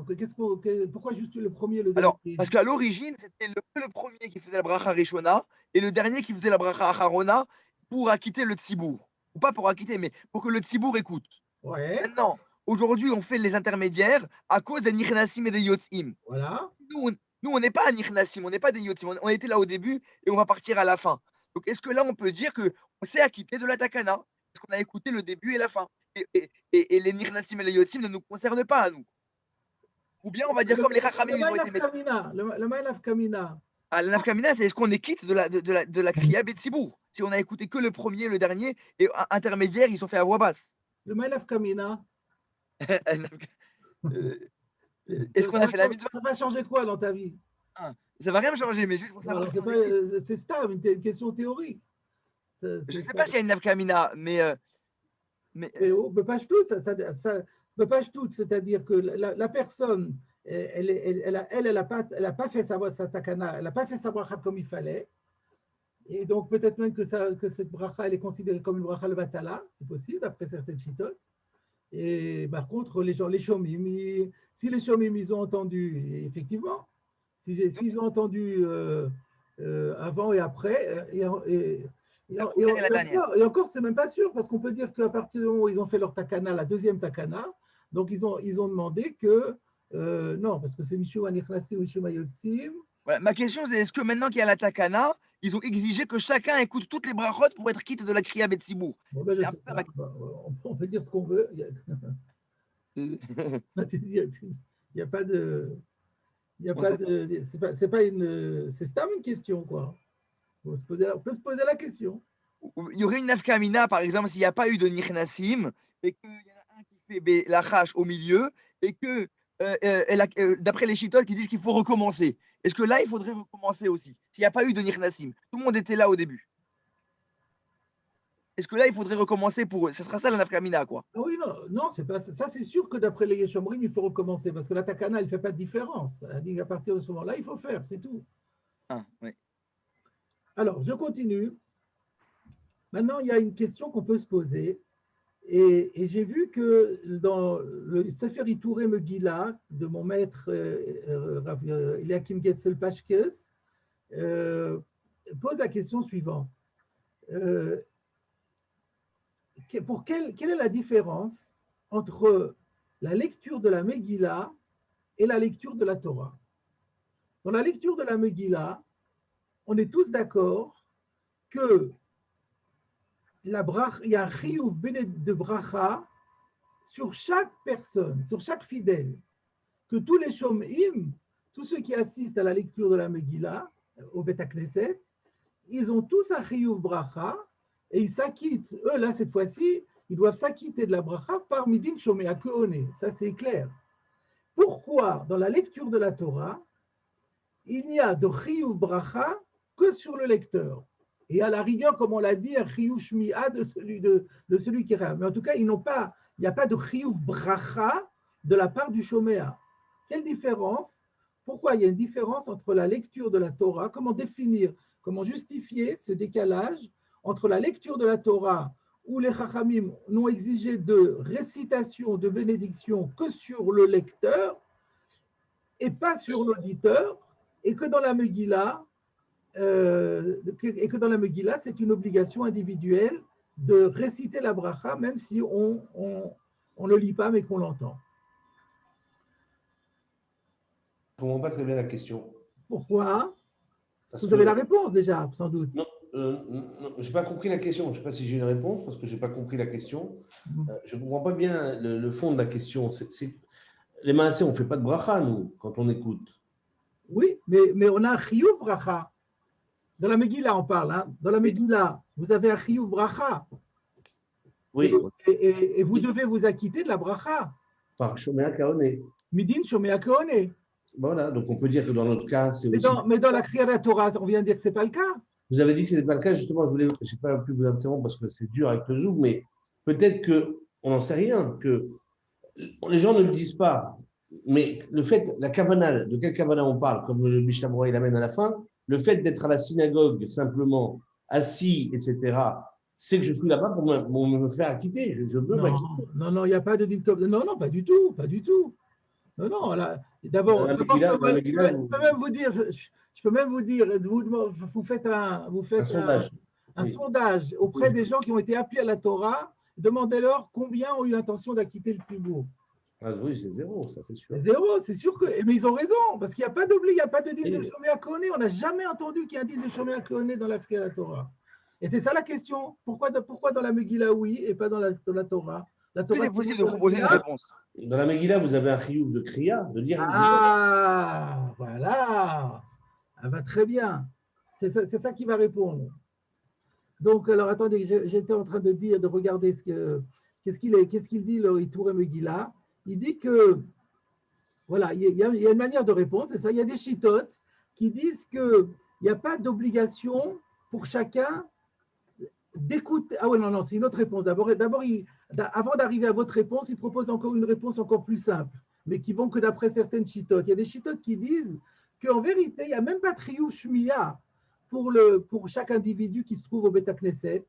Pourquoi juste le premier et le dernier? Alors, parce qu'à l'origine, c'était le premier qui faisait la bracha Rishona et le dernier qui faisait la bracha Acharona pour acquitter le Tzibour. Ou pas pour acquitter, mais pour que le Tzibour écoute. Ouais. Maintenant, aujourd'hui, on fait les intermédiaires à cause des Nichnasim et des Yotzim. Voilà. Nous, on n'est pas à Nichnasim, on n'est pas des Yotzim. On était là au début et on va partir à la fin. Donc, est-ce que là, on peut dire qu'on s'est acquitté de la takana? Parce qu'on a écouté le début et la fin. Et les Nichnasim et les Yotzim ne nous concernent pas à nous. Ou bien on va dire comme les Chachamim, ils ont été… Le Maïlaf Kamina. Ah, la nafkamina, c'est est-ce qu'on est quitte de la kriya Betsibour? Si on a écouté que le premier, le dernier, et intermédiaire, ils sont fait à voix basse. Le Maïlaf Kamina. Est-ce qu'on a fait la mitzvah? Ça va changer quoi dans ta vie? Ça va rien changer, mais juste pour savoir. C'est stable, une question théorique. Je ne sais pas s'il y a une nafkamina, mais pas tout, c'est-à-dire que la personne, elle a pas fait sa takana, elle n'a pas fait sa bracha comme il fallait, et donc peut-être même que cette bracha elle est considérée comme une bracha levatala, c'est possible après certaines chitotes. Et par contre les shomim, si les shomim ils ont entendu, effectivement, s'ils ont entendu avant et après, et encore, c'est même pas sûr, parce qu'on peut dire qu'à partir du moment où ils ont fait leur takana, la deuxième takana, donc ils ont demandé que, non, parce que c'est Mishou Anichnasim, Mishou Mayotzim. Voilà, ma question, c'est est-ce que maintenant qu'il y a la takana, ils ont exigé que chacun écoute toutes les brachot pour être quitte de la kriya Betsibour? On peut dire ce qu'on veut. Il n'y a pas de. C'est pas une. C'est stable une question, quoi. On peut se poser la question. Il y aurait une nafkamina, par exemple, s'il n'y a pas eu de Nichnasim, et qu'il y en a un qui fait la chash au milieu, et que, d'après les chitotes qui disent qu'il faut recommencer. Est-ce que là, il faudrait recommencer aussi? S'il n'y a pas eu de Nichnasim. Tout le monde était là au début. Est-ce que là, il faudrait recommencer pour eux? Ce sera ça la nafkamina, quoi. Ah oui, non, non, c'est pas ça. Ça, c'est sûr que d'après les Yeshomrim, il faut recommencer parce que la takana, elle ne fait pas de différence. Elle dit qu'à partir de ce moment-là, il faut faire, c'est tout. Ah, oui. Alors, je continue. Maintenant, il y a une question qu'on peut se poser. Et j'ai vu que dans le Sefer Itouré Megillah de mon maître Eliakim Getzel Pashkes, pose la question suivante. Quelle est la différence entre la lecture de la Megillah et la lecture de la Torah? Dans la lecture de la Megillah, on est tous d'accord que il y a un chiyuv de bracha sur chaque personne, sur chaque fidèle, que tous les shom'im, tous ceux qui assistent à la lecture de la Megillah, au Bet HaKnesset, ils ont tous un chiyuv bracha et ils s'acquittent. Eux, là, cette fois-ci, ils doivent s'acquitter de la bracha par midin shomea keone. Ça, c'est clair. Pourquoi, dans la lecture de la Torah, il n'y a de chiyuv bracha que sur le lecteur? Et à la rigueur, comme on l'a dit, un chiyuv shmi'a de celui qui rêve. Mais en tout cas, il n'y a pas de chiyuv bracha de la part du shomea. Quelle différence? Pourquoi il y a une différence entre la lecture de la Torah? Comment définir, comment justifier ce décalage entre la lecture de la Torah où les Chachamim n'ont exigé de récitation, de bénédiction que sur le lecteur et pas sur l'auditeur, et que dans la Megillah, c'est une obligation individuelle de réciter la bracha, même si on ne le lit pas, mais qu'on l'entend. Je ne comprends pas très bien la question. Pourquoi? Parce que vous avez la réponse déjà, sans doute. Non, je n'ai pas compris la question. Je ne sais pas si j'ai une réponse parce que je n'ai pas compris la question. Je ne comprends pas bien le fond de la question. Les maasés, on ne fait pas de bracha, nous, quand on écoute. Oui, mais on a un chiyuv bracha. Dans la Megillah, on parle. Hein. Dans la Megillah, vous avez un chiyuv bracha. Oui. Et vous devez vous acquitter de la bracha. Par Shomea Kaone. Midin Shomea Keone. Voilà, donc on peut dire que dans notre cas, c'est aussi. Mais dans la Kriya de la Torah, on vient de dire que ce n'est pas le cas. Vous avez dit que ce n'était pas le cas, justement, je n'ai pas pu vous interrompre parce que c'est dur avec le Zoom, mais peut-être qu'on n'en sait rien, que les gens ne le disent pas. Mais le fait, la kavana, de quelle kavana on parle, comme le Mishnah Berurah il amène à la fin, le fait d'être à la synagogue simplement assis, etc., c'est que je suis là-bas pour me faire acquitter. Je veux m'acquitter. Non, il n'y a pas de din tov. Non, pas du tout, pas du tout. Non, d'abord, je peux même vous dire, vous faites un sondage auprès des gens qui ont été appelés à la Torah, demandez-leur combien ont eu l'intention d'acquitter le tzibur. Ah oui, c'est zéro, ça c'est sûr. Zéro, c'est sûr que. Mais ils ont raison, parce qu'il n'y a pas d'obligation, il n'y a pas de din de Shomea Keone. On n'a jamais entendu qu'il y ait un din de Shomea Keone dans la Kriya de la Torah. Et c'est ça la question. Pourquoi dans la Megillah, oui, et pas dans la Torah? C'est possible de proposer une réponse. Dans la Megillah, vous avez un chiyuv de kriya, de lire. Ah, voilà. Ah bah, très bien. C'est ça qui va répondre. Donc, alors attendez, j'étais en train de regarder qu'est-ce qu'il dit le Itouré Megillah. Il dit que, voilà, il y a une manière de répondre, c'est ça. Il y a des chitotes qui disent qu'il n'y a pas d'obligation pour chacun d'écouter. Ah oui, non, c'est une autre réponse. D'abord, avant d'arriver à votre réponse, il propose encore une réponse encore plus simple, mais qui vont que d'après certaines chitotes. Il y a des chitotes qui disent qu'en vérité, il n'y a même pas de chiyuv shmiya pour chaque individu qui se trouve au Bet HaKnesset.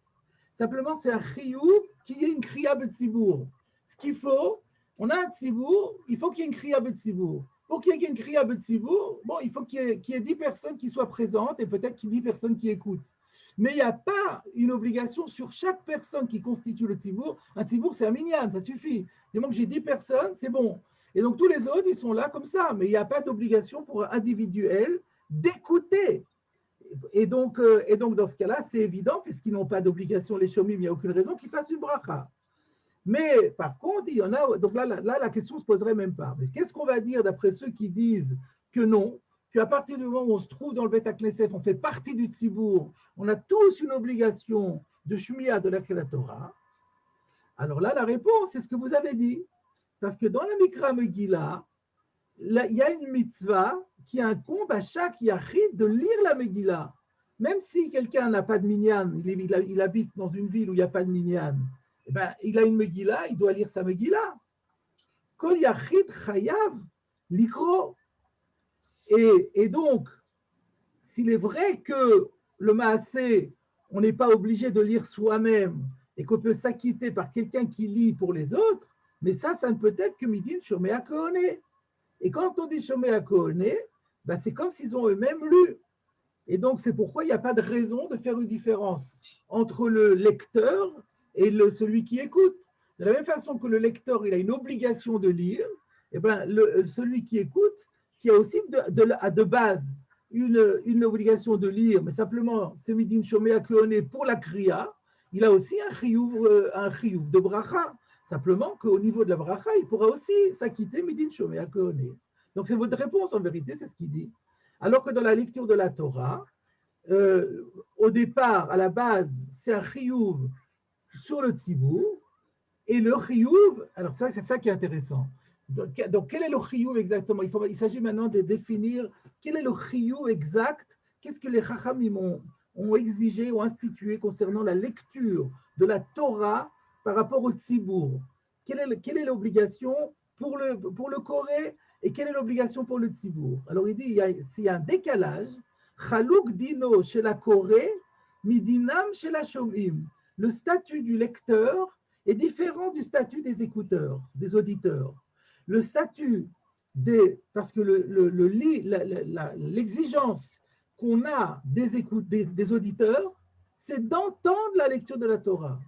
Simplement, c'est un chiyuv qui est une kriya b'tzibour. Ce qu'il faut, on a un tzibour, il faut qu'il y ait une kriya b'tzibour. Pour qu'il y ait une kriya b'tzibour, bon, il faut qu'il y ait 10 personnes qui soient présentes et peut-être 10 personnes qui écoutent. Mais il n'y a pas une obligation sur chaque personne qui constitue le tzibour. Un tzibour, c'est un minyan, ça suffit. Du moment que j'ai 10 personnes, c'est bon. Et donc, tous les autres, ils sont là comme ça. Mais il n'y a pas d'obligation pour un individuel d'écouter. Et donc, dans ce cas-là, c'est évident, puisqu'ils n'ont pas d'obligation, les shomim, il n'y a aucune raison qu'ils fassent une bracha. Mais par contre, il y en a. Donc là, la question ne se poserait même pas. Mais qu'est-ce qu'on va dire d'après ceux qui disent que non, qu'à partir du moment où on se trouve dans le Bet HaKnesset, on fait partie du tzibour, on a tous une obligation de shmiya de la Torah. Alors là, la réponse, c'est ce que vous avez dit. Parce que dans la Mikra Megillah, il y a une mitzvah qui incombe à chaque yachid de lire la Megillah. même si quelqu'un n'a pas de minyan, il habite dans une ville où il n'y a pas de minyan, eh ben, il a une Megillah, il doit lire sa Megillah. Kol yachid chayav likro. Et donc, s'il est vrai que le maasé, on n'est pas obligé de lire soi-même et qu'on peut s'acquitter par quelqu'un qui lit pour les autres, mais ça ne peut être que midin shomea kohone. Et quand on dit shomea kohone, ben c'est comme s'ils ont eux-mêmes lu. Et donc, c'est pourquoi il n'y a pas de raison de faire une différence entre le lecteur et celui qui écoute. De la même façon que le lecteur, il a une obligation de lire, et ben, celui qui écoute, qui a aussi de base une obligation de lire, mais simplement, c'est midin shomea kohone pour la kriya, il a aussi un chiyuv de bracha. Simplement qu'au niveau de la bracha, il pourra aussi s'acquitter midin shomea kohone. Donc, c'est votre réponse, en vérité, c'est ce qu'il dit. Alors que dans la lecture de la Torah, au départ, à la base, c'est un chiyuv sur le tzibour, et le chiyuv, alors ça, c'est ça qui est intéressant. Donc, quel est le chiyuv exactement? Il s'agit maintenant de définir quel est le chiyuv exact, qu'est-ce que les chachamim ont exigé ou institué concernant la lecture de la Torah par rapport au tzibour. Quelle est l'obligation pour le Corée et quelle est l'obligation pour le tzibour? Alors il dit, s'il y a un décalage, chalouk dino chez la Corée, midinam chez la shomim. Le statut du lecteur est différent du statut des écouteurs, des auditeurs. Le statut parce que l'exigence qu'on a des auditeurs, c'est d'entendre la lecture de la Torah.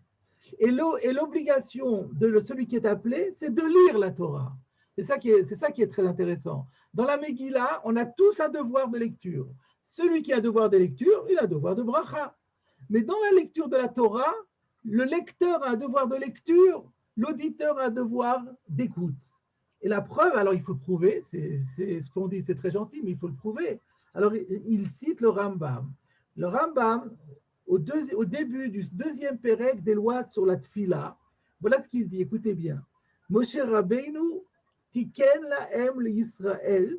Et l'obligation de celui qui est appelé, c'est de lire la Torah. C'est ça qui est très intéressant. Dans la Megillah, on a tous un devoir de lecture. Celui qui a un devoir de lecture, il a un devoir de bracha. Mais dans la lecture de la Torah, le lecteur a un devoir de lecture, l'auditeur a un devoir d'écoute. Et la preuve, alors il faut le prouver, c'est ce qu'on dit, c'est très gentil, mais il faut le prouver. Alors il cite le Rambam. Le Rambam, au début du deuxième pérec des lois sur la tfila, voilà ce qu'il dit, écoutez bien. Moshe Rabbeinu tiken lahem l'Yisraël,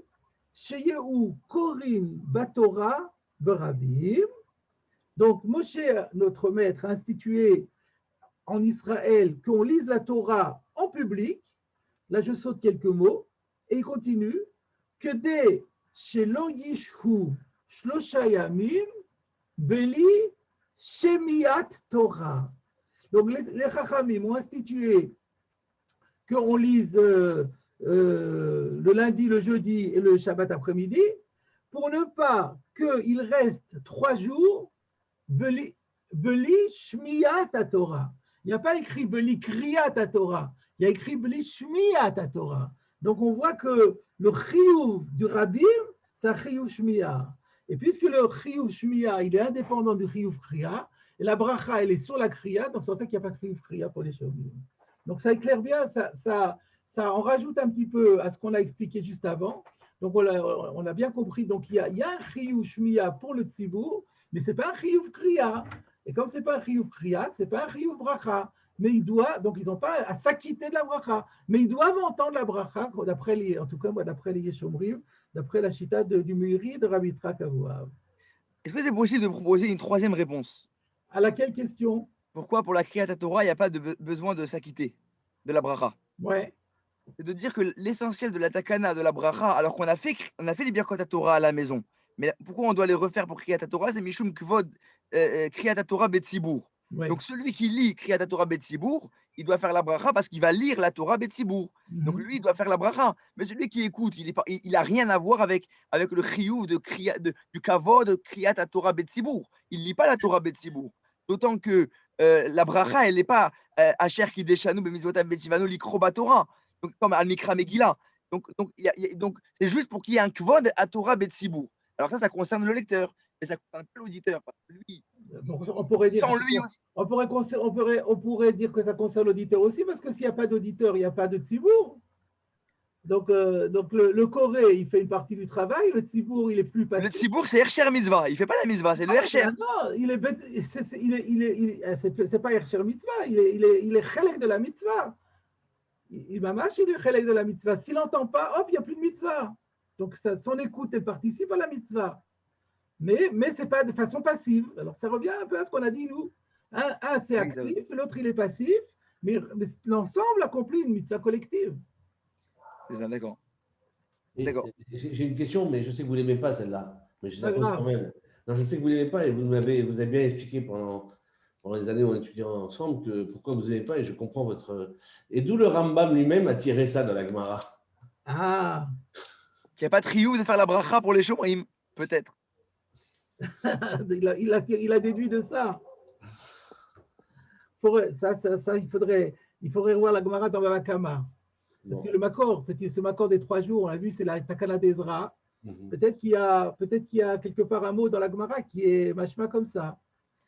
sheyehu korin batora berabim. Donc Moshe, notre maître, a institué en Israël qu'on lise la Torah en public. Là, je saute quelques mots, et il continue, que dès shelo yishu shlosha yamim beli shemiat Torah. Donc, les Chachamim ont institué qu'on lise le lundi, le jeudi et le Shabbat après-midi, pour ne pas qu'il reste 3 jours beli shmiat Torah. Il n'y a pas écrit beli kriyat Torah. Il y a écrit Bli Shmiya ta Torah. Donc on voit que le chiyuv du rabbin, c'est un chiyuv shmiya. Et puisque le chiyuv shmiya, il est indépendant du chiyuv kriya, et la bracha, elle est sur la kriya, donc c'est pour ça qu'il n'y a pas de chiyuv kriya pour les shomim. Donc ça éclaire bien, ça en rajoute un petit peu à ce qu'on a expliqué juste avant. Donc on a bien compris. Donc il y a un chiyuv shmiya pour le tzibour, mais ce n'est pas un chiyuv kriya. Et comme ce n'est pas un chiyuv kriya, ce n'est pas un chiyuv bracha. Mais donc ils n'ont pas à s'acquitter de la bracha, mais ils doivent entendre la bracha, d'après les Yeshomrim, d'après la chita du Meiri de Rabbi Yitzhak Avuhav. Est-ce que c'est possible de proposer une troisième réponse? À laquelle question? Pourquoi pour la Kriyat Torah, il n'y a pas besoin de s'acquitter de la bracha? Ouais. C'est de dire que l'essentiel de la takana, de la bracha, alors qu'on a fait les Birkot Torah à la maison, mais pourquoi on doit les refaire pour Kriyat Torah? C'est Mishum Kvod Kriyat Torah Betzibour. Ouais. Donc celui qui lit Kriyat Torah Betzibour, il doit faire la bracha parce qu'il va lire la Torah Betzibour. Donc lui, il doit faire la bracha. Mais celui qui écoute, il n'a rien à voir avec le chiyuv du kavod Kriyat Torah Betzibour. Il ne lit pas la Torah Betzibour. D'autant que la bracha, elle n'est pas Asher Kideshanu B'mitzvotav Betzivanu Likro Batorah, donc comme Al Mikra Megillah. Donc c'est juste pour qu'il y ait un kvod à Torah Betzibour. Alors ça concerne le lecteur, mais ça ne concerne pas l'auditeur. Lui, donc, on pourrait dire, sans lui aussi. on pourrait dire que ça concerne l'auditeur aussi, parce que s'il n'y a pas d'auditeur, il n'y a pas de tzibour. Donc le Corée, il fait une partie du travail, le tzibour, il est plus passif. Le tzibour, c'est Hersher Mitzvah. Il ne fait pas la Mitzvah, c'est le Hersher. Non, c'est pas Hersher Mitzvah, il est chelek de la Mitzvah. Il est chelek de la Mitzvah. S'il n'entend pas, hop, il n'y a plus de Mitzvah. Donc son écoute, elle participe à la Mitzvah. mais ce n'est pas de façon passive. Alors, ça revient un peu à ce qu'on a dit, nous. Un c'est Oui, ça- actif, l'autre, il est passif, mais l'ensemble accomplit une mitzvah collective. C'est ça, d'accord. Et D'accord. j'ai une question, mais je sais que vous ne l'aimez pas celle-là, mais je Pas la pose grave. quand même. Non, je sais que vous ne l'aimez pas et vous avez bien expliqué pendant les années où on étudiait ensemble que pourquoi vous n'aimez pas et je comprends votre. Et d'où le Rambam lui-même a tiré ça dans la Gemara. Ah, Qu'il n'y a pas de trioux de faire la bracha pour les Shomarim, peut-être. il a déduit de ça. Ça, il faudrait voir la Gemara dans Bava Kama. Parce Bon. que le Makor, c'était ce Makor des 3 jours, on a vu, c'est la Takana d'Ezra. Mhm. Peut-être qu'il y a quelque part un mot dans la Gemara qui est machma comme ça.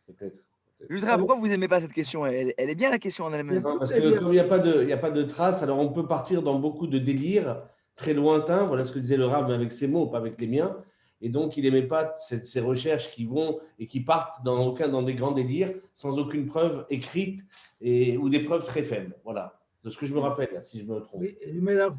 Peut-être. Jusra, pourquoi vous n'aimez pas cette question? Elle est bien la question en elle-même. Non, parce que comme il n'y a pas de traces, alors on peut partir dans beaucoup de délires très lointains. Voilà ce que disait le Rav, mais avec ses mots, pas avec les miens. Et donc, il n'aimait pas ces recherches qui vont et qui partent dans des grands délires sans aucune preuve écrite ou des preuves très faibles. Voilà, de ce que je me rappelle, si je me trompe. Mais là,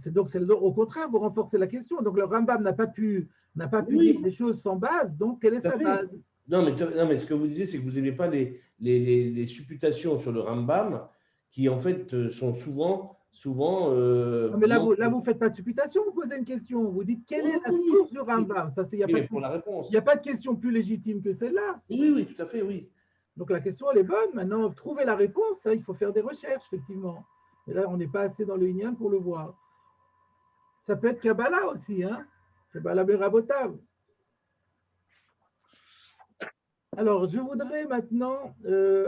au contraire, vous renforcez la question. Donc le Rambam n'a pas pu Oui. dire des choses sans base. Donc, quelle est Tout à sa fait. base? Non, mais ce que vous disiez, c'est que vous n'aimez pas les supputations sur le Rambam qui, en fait, sont souvent. Non, mais là, vous ne faites pas de supputation, vous posez une question. Vous dites quelle est la source du Rambam? Ça, il n'y a, Oui, mais pour la réponse. a pas de question plus légitime que celle-là. Oui, tout à fait, oui. Donc la question, elle est bonne. Maintenant, trouver la réponse, ça, il faut faire des recherches, effectivement. Et là, on n'est pas assez dans le Inyan pour le voir. Ça peut être Kabbalah aussi, hein? Kabbalah Berabotav. Alors, je voudrais maintenant,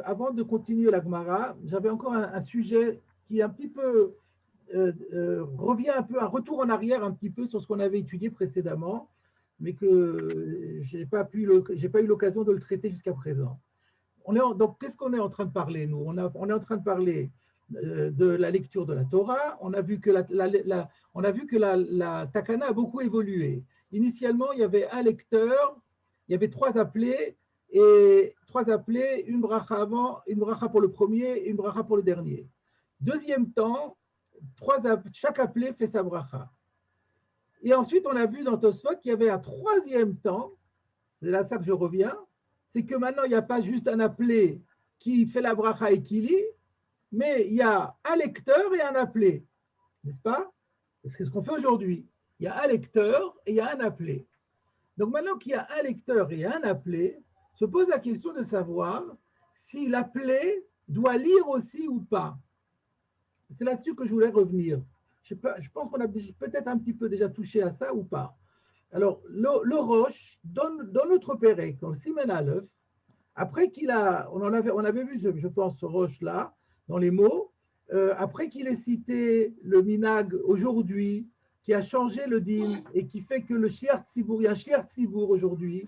avant de continuer la Gemara, j'avais encore un sujet qui un petit peu revient un peu, un retour en arrière un petit peu sur ce qu'on avait étudié précédemment, mais que je n'ai pas eu l'occasion de le traiter jusqu'à présent. Donc, qu'est-ce qu'on est en train de parler, nous? On est en train de parler de la lecture de la Torah. On a vu que la Takana a beaucoup évolué. Initialement, il y avait un lecteur, il y avait 3 appelés, une bracha avant, une bracha pour le premier et une bracha pour le dernier. Deuxième temps, chaque appelé fait sa bracha. Et ensuite, on a vu dans Tosfot qu'il y avait un 3e temps, c'est là ça que je reviens, c'est que maintenant, il n'y a pas juste un appelé qui fait la bracha et qui lit, mais il y a un lecteur et un appelé, n'est-ce pas? C'est ce qu'on fait aujourd'hui. Il y a un lecteur et il y a un appelé. Donc maintenant qu'il y a un lecteur et un appelé, se pose la question de savoir si l'appelé doit lire aussi ou pas. C'est là-dessus que je voulais revenir. Je pense qu'on a peut-être un petit peu déjà touché à ça ou pas. Alors, le Roche, dans notre Pérec, dans le Simen Aleph, après on avait vu, je pense, ce Roche-là, dans les mots, après qu'il ait cité le Minag aujourd'hui, qui a changé le din et qui fait que le Shiar Tzibour, il y a un Shiar Tzibour aujourd'hui,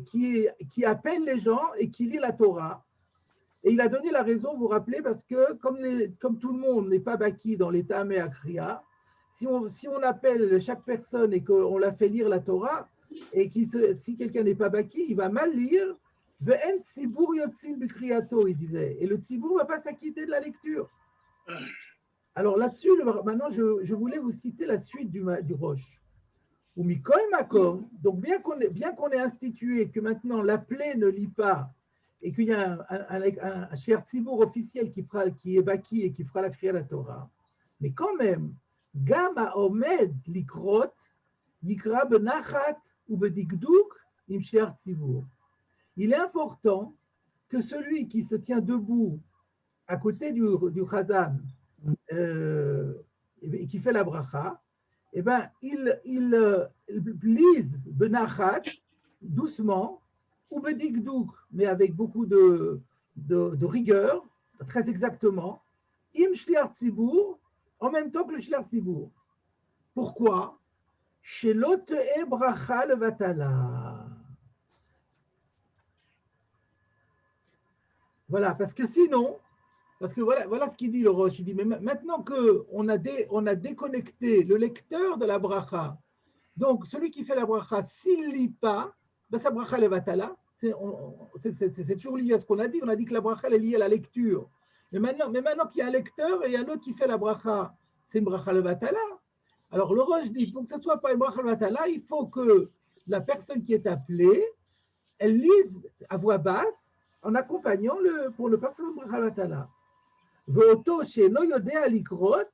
qui appelle les gens et qui lit la Torah. Et il a donné la raison, vous vous rappelez, parce que comme tout le monde n'est pas baki dans l'état Me'akriya, si on appelle chaque personne et qu'on la fait lire la Torah, et si quelqu'un n'est pas baki, il va mal lire, Ve'en tzibur yotzin b'kriyато, il disait, et le tzibur ne va pas s'acquitter de la lecture. Alors là-dessus, maintenant, je voulais vous citer la suite du Roche. Ou Mikol Makom, donc bien qu'on ait institué que maintenant l'appelé ne lit pas et qu'il y a un Shiar Tzibour officiel qui est baki et qui fera la kriya la Torah, mais quand même, Gam ha'omed likrot yikra benachat ou bedikduk im Shiar Tzibour. Il est important que celui qui se tient debout à côté du Chazan et qui fait la bracha, eh ben, il lise benachat, doucement, ou bedikdouk, mais avec beaucoup de rigueur, très exactement, im shliar tzibour, en même temps que le shliar tzibour. Pourquoi? Shelo te'e bracha levatala. Voilà, parce que sinon, voilà ce qu'il dit le Roche. Il dit, mais maintenant qu'on a déconnecté le lecteur de la bracha, donc celui qui fait la bracha, s'il ne lit pas, ben sa bracha le vatala, c'est toujours lié à ce qu'on a dit. On a dit que la bracha est liée à la lecture. Mais maintenant qu'il y a un lecteur et un autre qui fait la bracha, c'est une bracha le vatala. Alors le Roche dit, pour que ce ne soit pas une bracha le vatala, il faut que la personne qui est appelée elles lisent à voix basse en accompagnant pour le Parshat Bracha Vatala. Ve'oto she'eno yodea likrot,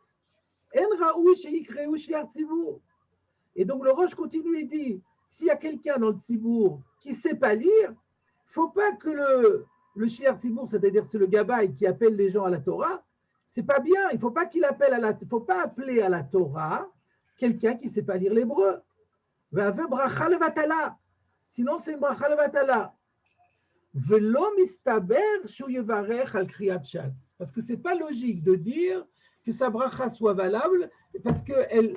en raoui she'yikreu shliach tzibur. Et donc le Rosh continue et dit, s'il y a quelqu'un dans le Tzibour qui ne sait pas lire, il ne faut pas que le shliach Tzibour, c'est-à-dire c'est le gabaï qui appelle les gens à la Torah, c'est pas bien, il ne faut pas qu'il appelle faut pas appeler à la Torah quelqu'un qui ne sait pas lire l'hébreu. Ve'ave bracha levatala. Sinon c'est une bracha levatala. Ve'lo mistaber shu yevarech al kriyat shatz. Parce que ce n'est pas logique de dire que sa bracha soit valable, parce que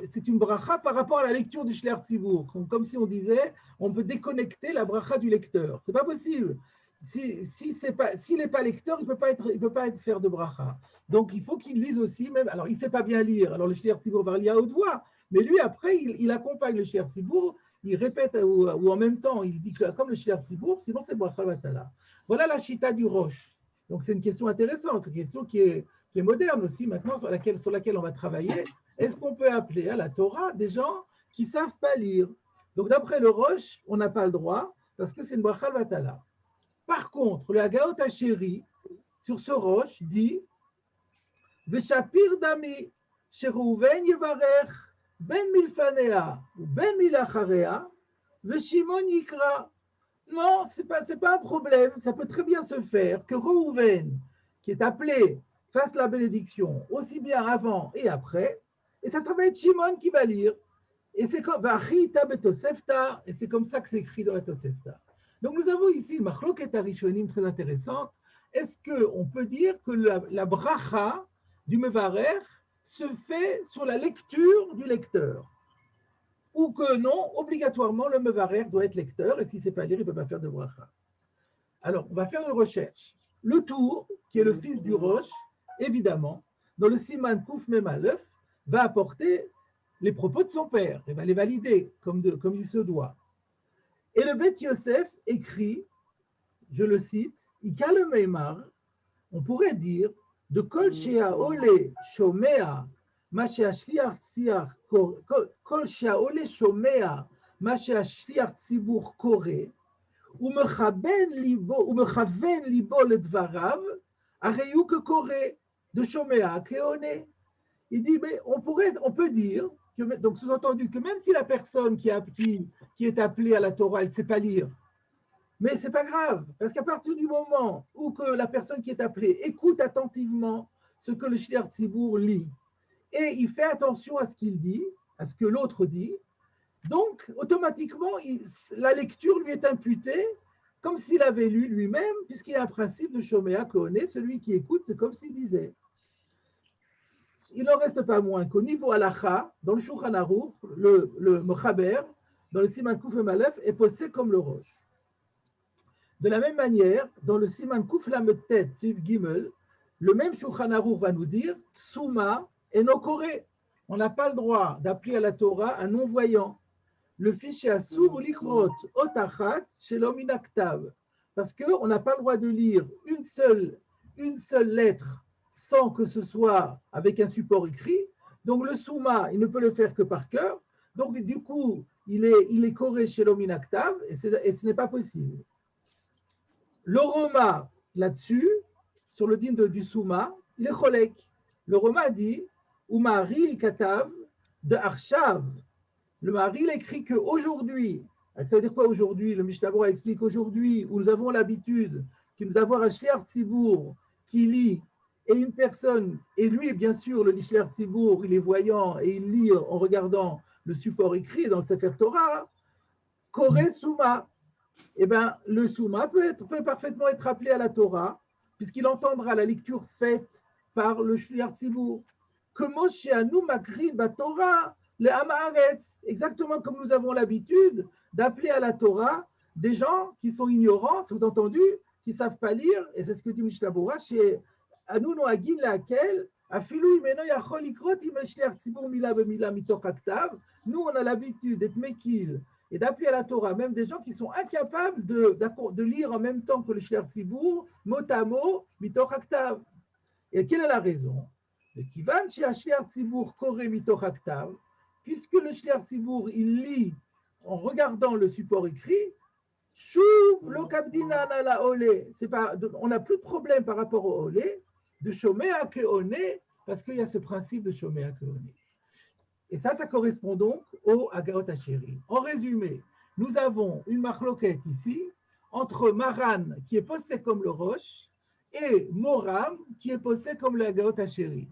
c'est une bracha par rapport à la lecture du Shliach Tzibur. Comme si on disait, on peut déconnecter la bracha du lecteur. Ce n'est pas possible. S'il n'est pas lecteur, il ne peut pas faire de bracha. Donc, il faut qu'il lise aussi, même. Alors, il ne sait pas bien lire. Alors, le Shliach Tzibur va lire à haute voix. Mais lui, après, il accompagne le Shliach Tzibur, il répète, ou en même temps, il dit que, comme le Shliach Tzibur, sinon c'est bracha vatala. Voilà la chita du Rosh. Donc, c'est une question intéressante, une question qui est moderne aussi maintenant, sur laquelle on va travailler. Est-ce qu'on peut appeler à la Torah des gens qui ne savent pas lire? Donc, d'après le Rosh, on n'a pas le droit, parce que c'est une bracha vatala. Par contre, le Hagaot Hasheri, sur ce Rosh, dit Veshapir dami, sherouven yevarech, ben milfanea, ou ben milacharea, veshimon yikra. Non, ce n'est pas un problème, ça peut très bien se faire que Reuven, qui est appelé, fasse la bénédiction aussi bien avant et après, et ça va être Shimon qui va lire. Et c'est comme et c'est comme ça que c'est écrit dans la Tosefta. Donc nous avons ici une machloket harishonim très intéressante. Est-ce qu'on peut dire que la bracha du mevarer se fait sur la lecture du lecteur? Ou que non, obligatoirement, le mevarer doit être lecteur, et si ce n'est pas lire, il ne peut pas faire de bracha. Alors, on va faire une recherche. Le Tour, qui est le fils du Rosh, évidemment, dans le Siman Kouf Mem Aleph, va apporter les propos de son père, et va les valider comme il se doit. Et le Beth Yosef écrit, je le cite, Ika le Meimar, on pourrait dire, de Kol Shea Ole Shomea, מה שהשליח כל שהעולה שומע מה שהשליח ציבור קורא ומכוון ליבו לדבריו, הרי הוא כקורא, דשומע כעונה. Il dit, mais on peut dire, donc sous-entendu que même si la personne qui est appelée à la Torah, elle ne sait pas lire, mais ce n'est pas grave, parce qu'à partir du moment où que la personne qui est appelée écoute attentivement ce que le Shliach Tzibur lit, et il fait attention à ce qu'il dit, à ce que l'autre dit, donc automatiquement, la lecture lui est imputée comme s'il avait lu lui-même, puisqu'il y a un principe de Shomea Kohone, celui qui écoute, c'est comme s'il disait. Il n'en reste pas moins qu'au niveau halacha, dans le Shulchan Aruch, le Mechaber, dans le Siman Kouf Mem Aleph, est posé comme le Rosh. De la même manière, dans le Siman Kouf Lamed Tet, Siv Gimel, le même Shulchan Aruch va nous dire Souma et Nokoré. On n'a pas le droit d'appeler à la Torah un non-voyant. Le fichier Assour Likrot Otachat Shelom Inaktav. Parce qu'on n'a pas le droit de lire une seule lettre sans que ce soit avec un support écrit. Donc le Souma, il ne peut le faire que par cœur. Donc du coup, il est coré Shelom Inaktav et ce n'est pas possible. Le Roma, là-dessus, sur le din du Souma, il est cholek. Le Roma dit Umaril Katav de Arshav. Le Maharil écrit qu'aujourd'hui, ça veut dire quoi aujourd'hui? Le Mishnah Berurah explique aujourd'hui, où nous avons l'habitude d'avoir un Shliach Tzibur qui lit, et une personne, et lui, bien sûr, le Shliach Tzibur, il est voyant et il lit en regardant le support écrit dans le Sefer Torah, Koré Souma. Eh bien, le Souma peut parfaitement être appelé à la Torah, puisqu'il entendra la lecture faite par le Shliach Tzibur. Que Moshe Anu Makri Batorah, le Hamaretz, exactement comme nous avons l'habitude d'appeler à la Torah des gens qui sont ignorants, sous-entendu, qui ne savent pas lire, et c'est ce que dit Mishnah Berurah, chez Anu Noagin laquelle, Afilu Imeno Yachol Likrot Im Shliach Tzibur Mila B'Mila Mitoch Haktav. Nous, on a l'habitude d'être mekil et d'appeler à la Torah, même des gens qui sont incapables de lire en même temps que le Shliach Tzibur, mot à mot, Mitoch Haktav. Et quelle est la raison? Le Kivan chez Shliach Tzibur Koré Mitoch Haktav, puisque le Shliach Tzibur, il lit en regardant le support écrit, Chouv lo kabdinan ala olé. On n'a plus de problème par rapport au olé, de shomea keoné, parce qu'il y a ce principe de shomea keoné. Et ça correspond donc au Agaot Hachéri. En résumé, nous avons une marloquette ici entre Maran, qui est posé comme le roche, et Moram, qui est posé comme le Agaot Hachéri.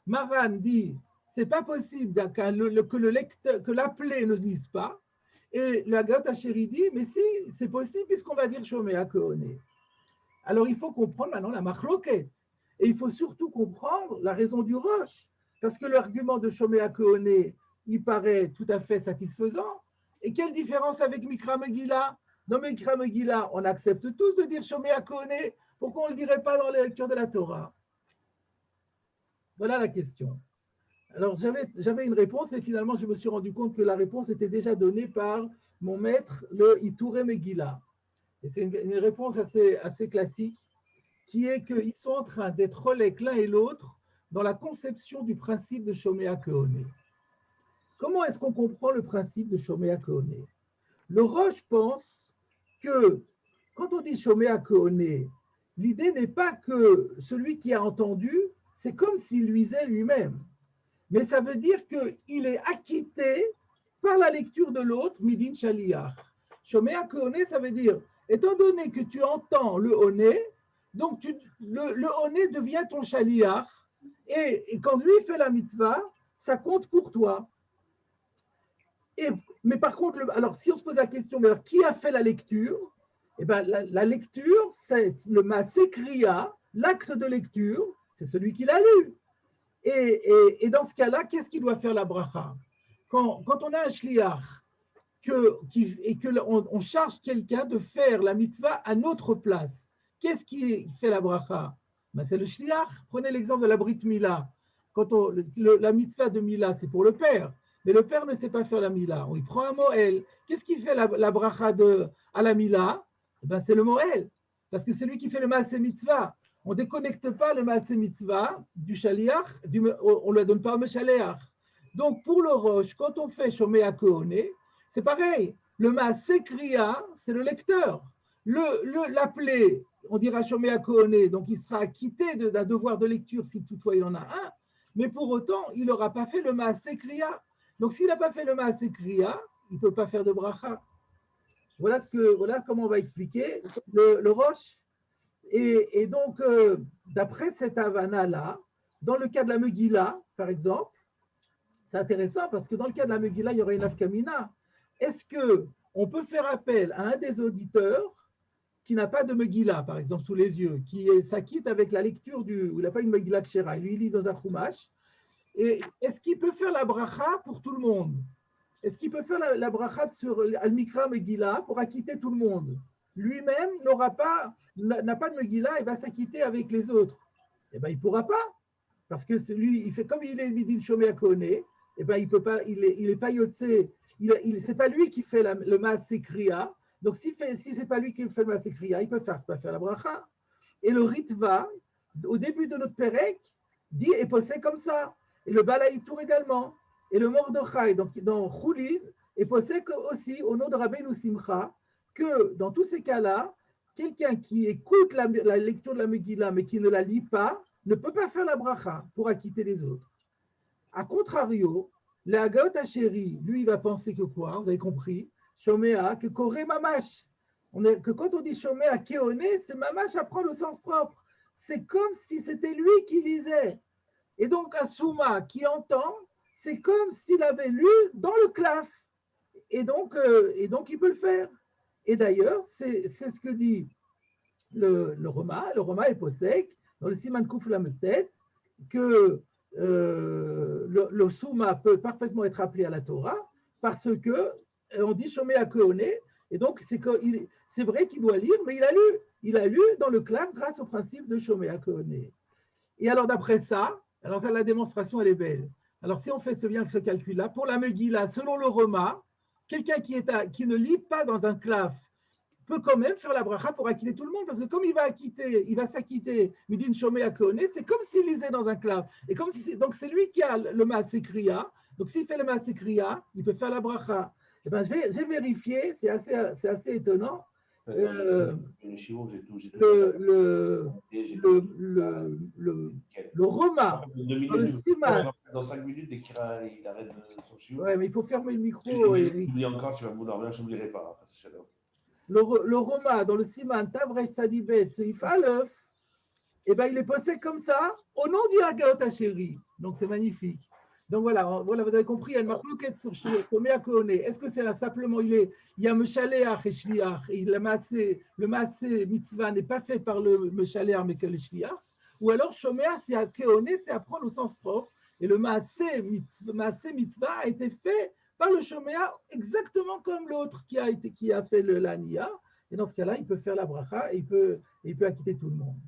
Maran dit, c'est pas possible que l'appelé ne lise pas, et le Agaot Hachéri dit, mais si, c'est possible puisqu'on va dire Shomea Keoné. Alors il faut comprendre maintenant la marloquette, et il faut surtout comprendre la raison du roche. Parce que l'argument de Shomea Keoné, il paraît tout à fait satisfaisant. Et quelle différence avec Mikra Megillah? Dans Mikra Megillah, on accepte tous de dire Shomea Keoné. Pourquoi on ne le dirait pas dans la lecture de la Torah? Voilà la question. Alors, j'avais une réponse et finalement, je me suis rendu compte que la réponse était déjà donnée par mon maître, le Ituré Megillah. Et c'est une réponse assez classique, qui est qu'ils sont en train d'être relais l'un et l'autre dans la conception du principe de Shomea Keoné. Comment est-ce qu'on comprend le principe de Shomea Keoné? Le Roche pense que quand on dit Shomea Keoné, l'idée n'est pas que celui qui a entendu, c'est comme s'il lisait lui-même, mais ça veut dire qu'il est acquitté par la lecture de l'autre, Midin Shaliach. Shomea Keoné, ça veut dire, étant donné que tu entends le Oné, donc le Oné devient ton Shaliach. Et quand lui fait la mitzvah, ça compte pour toi. Mais par contre, alors si on se pose la question, mais alors, qui a fait la lecture? Eh bien, la lecture, c'est le Maaseh Kriya, l'acte de lecture, c'est celui qui l'a lu. Et dans ce cas-là, qu'est-ce qu'il doit faire la bracha? Quand on a un shliach et qu'on charge quelqu'un de faire la mitzvah à notre place, qu'est-ce qui fait la bracha? Ben, c'est le shliach. Prenez l'exemple de la Brit Mila. La mitzvah de Mila, c'est pour le père, mais le père ne sait pas faire la Mila. Il prend un Moël. Qu'est-ce qui fait la bracha à la Mila? Ben, c'est le Moël, parce que c'est lui qui fait le Maaseh Mitzvah. On ne déconnecte pas le Maaseh Mitzvah du Shaliach, on ne le donne pas au Shaliach. Donc, pour le Roche, quand on fait Shomea Keoné, c'est pareil. Le Maaseh Kriya, c'est le lecteur. L'appelé, on dira Shomea Keoné, donc il sera acquitté d'un devoir de lecture si toutefois il en a un, mais pour autant, il n'aura pas fait le Maaseh Kriya. Donc, s'il n'a pas fait le Maaseh Kriya, il ne peut pas faire de bracha. Voilà comment on va expliquer le Roche. Et donc, d'après cette Havana-là, dans le cas de la Megillah, par exemple, c'est intéressant parce que dans le cas de la Megillah, il y aurait une afkamina. Est-ce qu'on peut faire appel à un des auditeurs qui n'a pas de Megillah, par exemple, sous les yeux, qui s'acquitte avec la lecture il n'a pas une Megillah de Shera, lui, il lit dans un Chumash, et est-ce qu'il peut faire la bracha pour tout le monde? Est-ce qu'il peut faire la bracha sur Al-Mikra Megillah pour acquitter tout le monde? Lui-même n'a pas de Megillah et va s'acquitter avec les autres. Eh bien, il ne pourra pas, parce que lui, il fait comme il est Midin Shomea Keoné, eh bien, il peut pas, il est pas Yotzé, c'est pas lui qui fait le Maaseh Kriya. Donc, si ce n'est pas lui qui fait le Maaseh Kriya, il peut pas faire la bracha. Et le Ritva, au début de notre Pérek, dit et possède comme ça. Et le Balaïtour également. Et le Mordechai, donc dans Choulin, et possède aussi au nom de Rabbeinu Simcha, que dans tous ces cas-là, quelqu'un qui écoute la lecture de la Megillah mais qui ne la lit pas, ne peut pas faire la bracha pour acquitter les autres. A contrario, le Agaot Hachéri, lui, il va penser que quoi? Vous avez compris? Shomea, que Koré Mamash. Que quand on dit Shomea Keoné, c'est Mamash à prendre le sens propre. C'est comme si c'était lui qui lisait. Et donc, un Souma qui entend, c'est comme s'il avait lu dans le claf. Et donc, il peut le faire. Et d'ailleurs, c'est ce que dit le Roma est possèque, dans le Siman Kouf Lametet, que le Souma peut parfaitement être appelé à la Torah, parce que on dit Shomea Keoné, et donc c'est vrai qu'il doit lire, mais il a lu dans le clav grâce au principe de Shomea Keoné. Et alors d'après ça, la démonstration elle est belle. Alors si on fait ce calcul-là, pour la Megillah, selon le Roma, quelqu'un qui ne lit pas dans un claf peut quand même faire la bracha pour acquitter tout le monde, parce que comme il va s'acquitter, Midin Shomea Keoné, c'est comme s'il lisait dans un claf. Et donc c'est lui qui a le Maaseh Kriya. Donc s'il fait le Maaseh Kriya, il peut faire la bracha. Eh ben, j'ai vérifié, c'est assez étonnant. Les chevaux, j'ai tout. le Roma, dans le Siman. Dans 5 minutes, dès qu'il arrête son chiot. Ouais, mais il faut fermer le micro. J'oublie encore, tu vas vouloir bien, je n'oublierai pas. Le Roma, dans le Siman, Tavresh Sadibet, Seif Aleph, eh ben, il est posé comme ça, au nom du Hagaot Hasheri. Donc, c'est magnifique. Donc, voilà, vous avez compris, il y a une marloquette sur Shomea Kohone. Est-ce que c'est là simplement, il y a Meshaleach et Shliach, et le Maaseh Mitzvah n'est pas fait par le Meshaleach, mais que le Shliach, ou alors Shomea, c'est à Kohone, c'est à prendre au sens propre, et le Maaseh Mitzvah a été fait par le Shomea exactement comme l'autre qui a fait l'Aniya. Et dans ce cas-là, il peut faire la bracha et il peut acquitter tout le monde.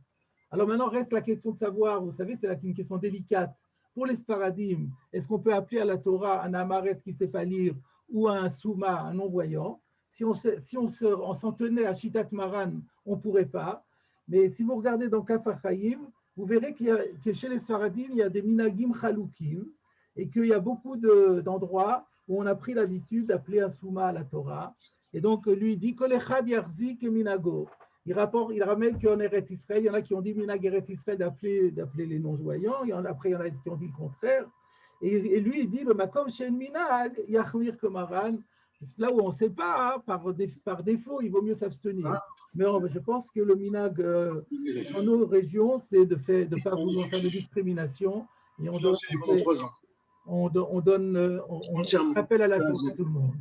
Alors maintenant, reste la question de savoir, vous savez, c'est une question délicate. Pour les Sfaradim, est-ce qu'on peut appeler à la Torah un Amaret qui ne sait pas lire ou un Souma, un non-voyant? Si on s'en tenait à Shitat Maran, on ne pourrait pas. Mais si vous regardez dans Kaf HaChaim, vous verrez que chez les Sfaradim, il y a des Minagim Chalukim et qu'il y a beaucoup d'endroits où on a pris l'habitude d'appeler un Souma à la Torah. Et donc, lui, il dit Kol echad yarzik minago. Il ramène qu'en Eretz Israël, il y en a qui ont dit Minag Eretz Israël d'appeler les non-voyants, après il y en a qui ont dit le contraire. Et lui, il dit le Makom Shen Minag, Yachmir Komaran. C'est là où on ne sait pas, hein, par défaut, il vaut mieux s'abstenir. Mais je pense que le Minag dans nos régions, c'est de ne pas vouloir faire de discrimination. Et on rappelle à la Torah tout le monde.